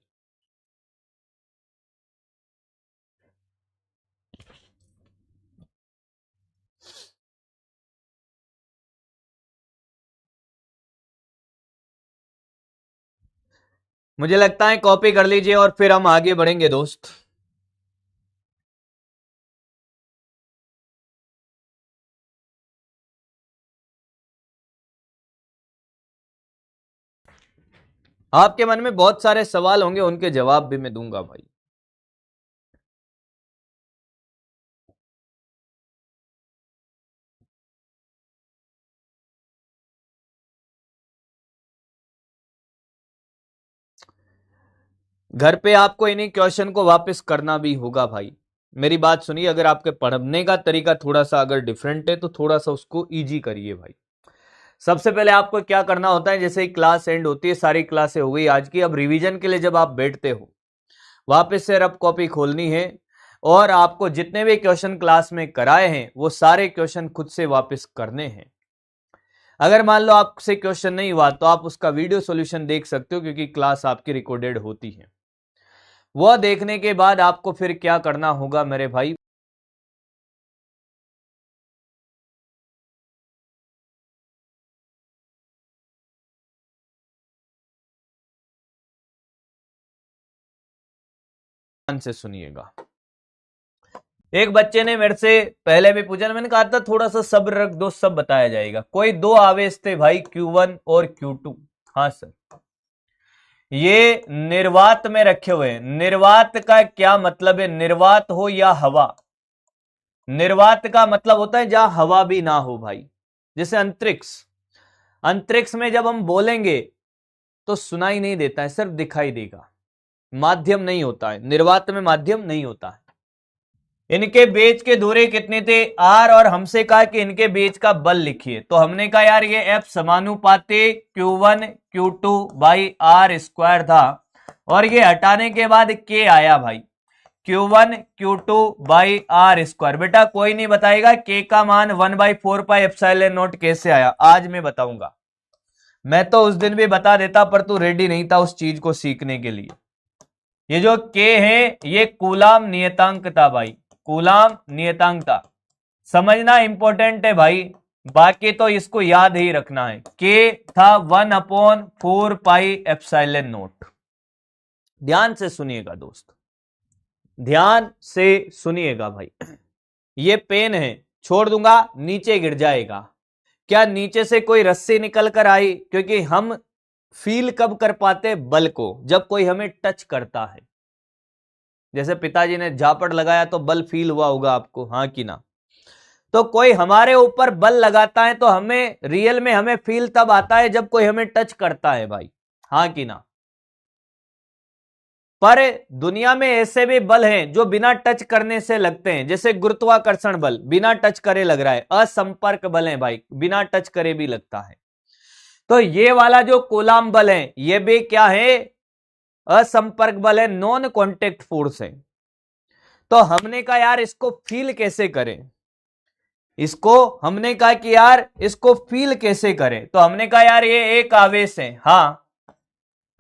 [SPEAKER 1] मुझे लगता है कॉपी कर लीजिए और फिर हम आगे बढ़ेंगे दोस्त। आपके मन में बहुत सारे सवाल होंगे, उनके जवाब भी मैं दूंगा भाई। घर पे आपको इन्हीं क्वेश्चन को वापस करना भी होगा भाई। मेरी बात सुनिए, अगर आपके पढ़ने का तरीका थोड़ा सा अगर डिफरेंट है तो थोड़ा सा उसको इजी करिए भाई। सबसे पहले आपको क्या करना होता है, जैसे ही क्लास एंड होती है, सारी क्लासें हो गई आज की, अब रिवीजन के लिए जब आप बैठते हो, वापस से रफ कॉपी खोलनी है और आपको जितने भी क्वेश्चन क्लास में कराए हैं वो सारे क्वेश्चन खुद से वापस करने हैं। अगर मान लो आपसे क्वेश्चन नहीं हुआ तो आप उसका वीडियो सॉल्यूशन देख सकते हो, क्योंकि क्लास आपकी रिकॉर्डेड होती है। वह देखने के बाद आपको फिर क्या करना होगा मेरे भाई, ध्यान से सुनिएगा। एक बच्चे ने मेरे से पहले भी पूछा, मैंने कहा था थोड़ा सा सब्र रख दो, सब बताया जाएगा। कोई 2 आवेश थे भाई, Q1 और Q2। हाँ सर, ये निर्वात में रखे हुए हैं। निर्वात का क्या मतलब है? निर्वात हो या हवा। निर्वात का मतलब होता है जहां हवा भी ना हो भाई, जैसे अंतरिक्ष। अंतरिक्ष में जब हम बोलेंगे तो सुनाई नहीं देता है, सिर्फ दिखाई देगा, माध्यम नहीं होता है। निर्वात में माध्यम नहीं होता है। इनके बीच के दूरी कितनी थी? R, और हमसे कहा कि इनके बीच का बल लिखिए, तो हमने कहा यार ये F समानुपाती Q1 Q2 बाई R² था, और ये हटाने के बाद K आया भाई, Q1 Q2 बाई R²। बेटा कोई नहीं बताएगा K का मान 1/4πε0 कैसे आया, आज मैं बताऊंगा। मैं तो उस दिन भी बता देता, पर तू रेडी नहीं था उस चीज को सीखने के लिए। ये जो K है ये कूलाम नियतांक था भाई, कूलाम नियतांक था। समझना इंपॉर्टेंट है भाई, बाकी तो इसको याद ही रखना है। K था 1/4πε0। ध्यान से सुनिएगा दोस्त, ध्यान से सुनिएगा भाई। ये पेन है, छोड़ दूंगा नीचे गिर जाएगा। क्या नीचे से कोई रस्सी निकल कर आई? क्योंकि हम फील कब कर पाते बल को? जब कोई हमें टच करता है। जैसे पिताजी ने झापड़ लगाया तो बल फील हुआ होगा आपको, हाँ कि ना? तो कोई हमारे ऊपर बल लगाता है तो हमें रियल में हमें फील तब आता है जब कोई हमें टच करता है भाई, हाँ कि ना? पर दुनिया में ऐसे भी बल हैं जो बिना टच करने से लगते हैं, जैसे गुरुत्वाकर्षण बल बिना टच करे लग रहा है, असंपर्क बल है भाई, बिना टच करे भी लगता है। तो ये वाला जो कूलाम बल है ये भी क्या है, असंपर्क बल है, नॉन कॉन्टेक्ट फोर्स है। तो हमने कहा यार इसको फील कैसे करें, इसको हमने कहा कि यार इसको फील कैसे करें, तो हमने कहा यार ये एक आवेश है। हाँ,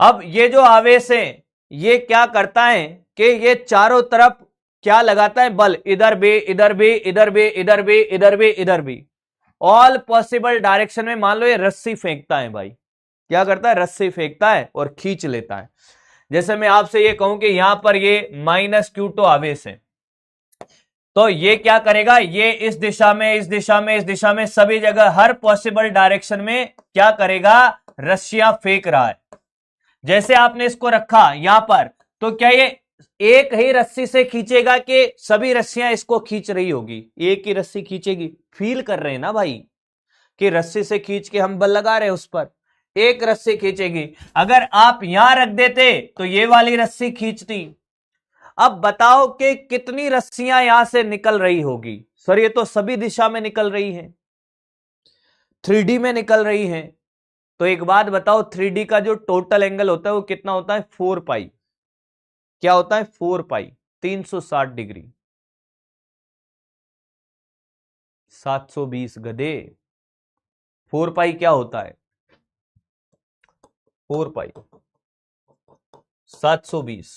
[SPEAKER 1] अब ये जो आवेश है ये क्या करता है कि ये चारों तरफ क्या लगाता है, बल, इधर भी इधर भी इधर भी इधर भी इधर भी इधर भी, ऑल पॉसिबल डायरेक्शन में। मान लो ये रस्सी फेंकता है भाई, क्या करता है, रस्सी फेंकता है और खींच लेता है। जैसे मैं आपसे ये कहूं कि यहां पर ये -q2 आवेश है, तो ये क्या करेगा, ये इस दिशा में इस दिशा में इस दिशा में सभी जगह हर पॉसिबल डायरेक्शन में क्या करेगा, रस्सियां फेंक रहा है। जैसे आपने इसको रखा यहां पर, तो क्या ये एक ही रस्सी से खींचेगा कि सभी रस्सियां इसको खींच रही होगी, एक ही रस्सी खींचेगी। फील कर रहे हैं ना भाई कि रस्सी से खींच के हम बल लगा रहे हैं उस पर, एक रस्सी खींचेगी। अगर आप यहां रख देते तो ये वाली रस्सी खींचती। अब बताओ कि कितनी रस्सियां यहां से निकल रही होगी। सर ये तो सभी दिशा में निकल रही हैं, 3D में निकल रही हैं। तो एक बात बताओ, 3D का जो टोटल एंगल होता है वो कितना होता है, 4 पाई। क्या होता है, 4 पाई, 360 डिग्री, 720 गधे। 4 पाई क्या होता है, 4 पाई 720,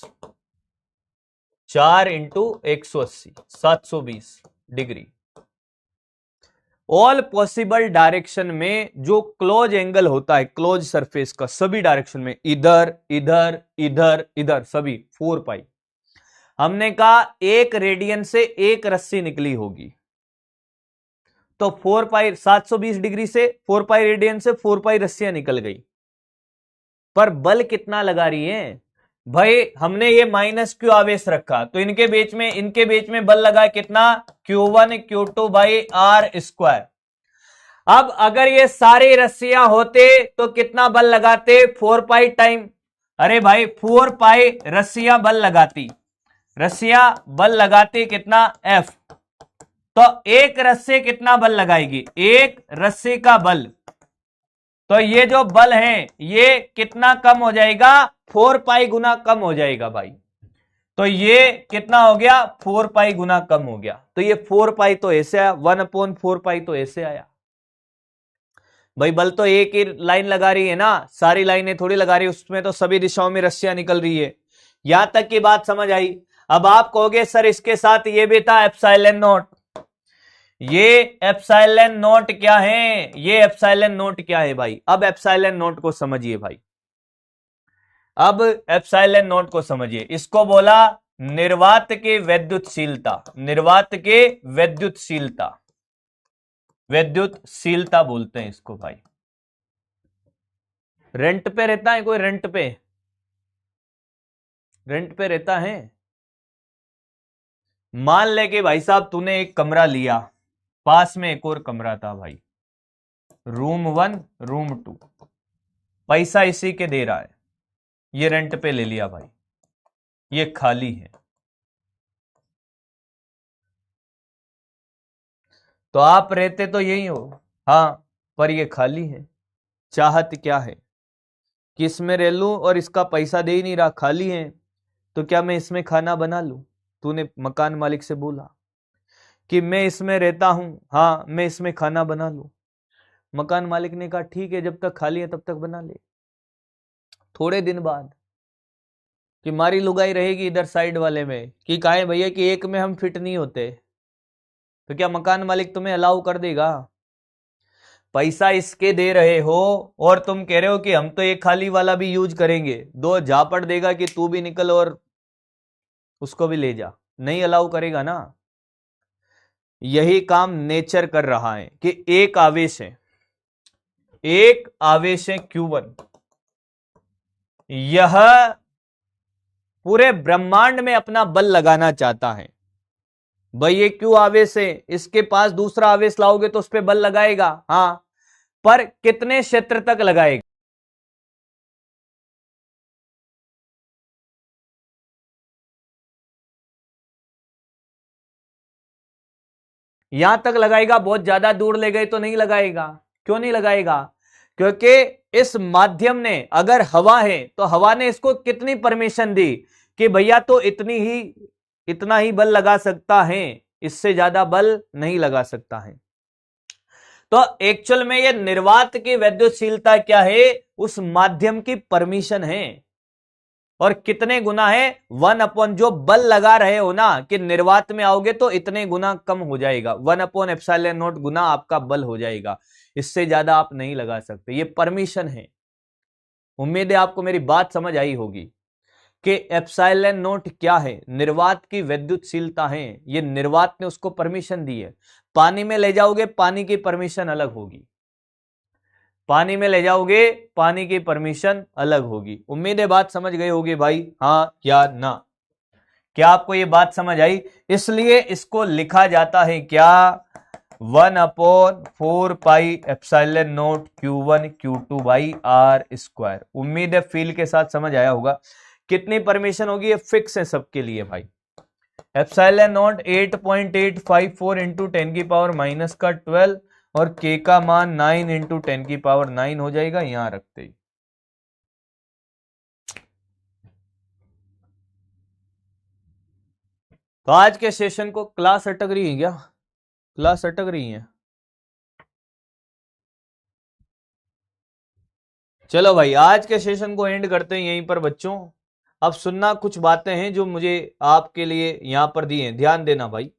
[SPEAKER 1] 4 into 180, 720 degree. All possible direction में जो क्लोज एंगल होता है क्लोज सरफेस का, सभी डायरेक्शन में, इधर इधर इधर इधर सभी, 4 पाई। हमने कहा एक रेडियन से एक रस्सी निकली होगी, तो 4 पाई 720 डिग्री से 4 पाई रेडियन से 4 पाई रस्सियां निकल गई। पर बल कितना लगा रही है भाई, हमने ये -q आवेश रखा, तो इनके बीच में बल लगा कितना, q1 q2 by r square. अब अगर ये सारी रस्सियां होते तो कितना बल लगाते, 4 पाई टाइम, अरे भाई 4 पाई रस्सियां बल लगाती, रस्सियां बल लगाती कितना, F। तो एक रस्सी कितना बल लगाएगी, एक रस्सी का बल, तो ये जो बल है ये कितना कम हो जाएगा, 4 पाई गुना कम हो जाएगा भाई। तो ये कितना हो गया, 4 पाई गुना कम हो गया। तो ये 4 पाई तो ऐसे आया, 1/4 पाई तो ऐसे आया भाई। बल तो एक ही लाइन लगा रही है ना, सारी लाइनें थोड़ी लगा रही है, उसमें तो सभी दिशाओं में रस्सियां निकल रही है। यहां तक की बात समझ आई। अब आप कहोगे सर इसके साथ ये भी था एप्सिलॉन नॉट, ये एप्सिलॉन नॉट क्या है, ये एप्सिलॉन नॉट क्या है भाई। अब एप्सिलॉन नॉट को समझिए भाई, अब एप्सिलॉन नॉट को समझिए। इसको बोला निर्वात की वैद्युतशीलता, निर्वात की वैद्युतशीलता, वैद्युतशीलता बोलते हैं इसको भाई। रेंट पे रहता है कोई, रेंट पे, रेंट पे रहता है। मान ले कि भाई साहब तूने एक कमरा लिया, पास में एक और कमरा था भाई, रूम 1 रूम 2, पैसा इसी के दे रहा है, ये रेंट पे ले लिया भाई, ये खाली है। तो आप रहते तो यही हो, हाँ, पर ये खाली है। चाहत क्या है कि इसमें रह लूं और इसका पैसा दे ही नहीं रहा, खाली है, तो क्या मैं इसमें खाना बना लूं। तूने मकान मालिक से बोला कि मैं इसमें रहता हूं, हाँ मैं इसमें खाना बना लूं। मकान मालिक ने कहा ठीक है, जब तक खाली है तब तक बना ले। थोड़े दिन बाद कि मारी लुगाई रहेगी इधर साइड वाले में कि कहा भैया कि एक में हम फिट नहीं होते, तो क्या मकान मालिक तुम्हें अलाउ कर देगा। पैसा इसके दे रहे हो और तुम कह रहे हो कि हम तो एक खाली वाला भी यूज करेंगे, दो झापड़ देगा कि तू भी निकल और उसको भी ले जा, नहीं अलाउ करेगा ना। यही काम नेचर कर रहा है कि एक आवेश है, एक आवेश है Q1, यह पूरे ब्रह्मांड में अपना बल लगाना चाहता है। भाई ये क्यों आवेश है, इसके पास दूसरा आवेश लाओगे तो उस पर बल लगाएगा, हाँ, पर कितने क्षेत्र तक लगाएगा। यहां तक लगाएगा, बहुत ज्यादा दूर ले गए तो नहीं लगाएगा। क्यों नहीं लगाएगा? क्योंकि इस माध्यम ने, अगर हवा है तो हवा ने इसको कितनी परमिशन दी कि भैया तो इतना ही बल लगा सकता है, इससे ज्यादा बल नहीं लगा सकता है। तो एक्चुअल में ये निर्वात की वैद्युतशीलता क्या है? उस माध्यम की परमिशन है। और कितने गुना है? 1 जो बल लगा रहे हो ना कि निर्वात में आओगे तो इतने गुना कम हो जाएगा, 1/ε0 गुना आपका बल हो जाएगा, इससे ज्यादा आप नहीं लगा सकते। ये परमिशन है। उम्मीद है आपको मेरी बात समझ आई होगी कि ε0 क्या है? निर्वात की वैद्युतशीलता है। ये निर्वात ने उसको परमिशन दी है। पानी में ले जाओगे, पानी की परमिशन अलग होगी। पानी में ले जाओगे, पानी की परमिशन अलग होगी। उम्मीद है बात समझ गए होगी भाई, हाँ या ना? क्या आपको ये बात समझ आई? इसलिए इसको लिखा जाता है क्या? 1/4πε0 Q1 Q2 बाई R²। उम्मीद है फील के साथ समझ आया होगा। कितनी परमिशन होगी? ये फिक्स है सबके लिए भाई। ε0 8.854 इंटू 10⁻⁻12 और k का मान 9 इंटू 10⁻9 हो जाएगा यहां रखते ही। तो आज के सेशन को क्लास अटक रही है क्या? क्लास अटक रही है? चलो भाई, आज के सेशन को एंड करते हैं यहीं पर बच्चों। अब सुनना, कुछ बातें हैं जो मुझे आपके लिए यहां पर दी हैं, ध्यान देना भाई।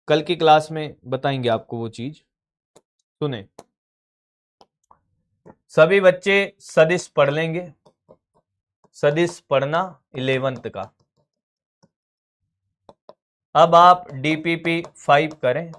[SPEAKER 1] कल की क्लास में बताएंगे आपको वो चीज। सुने, सभी बच्चे सदिश पढ़ लेंगे। सदिश पढ़ना 11th का। अब आप DPP 5 करें।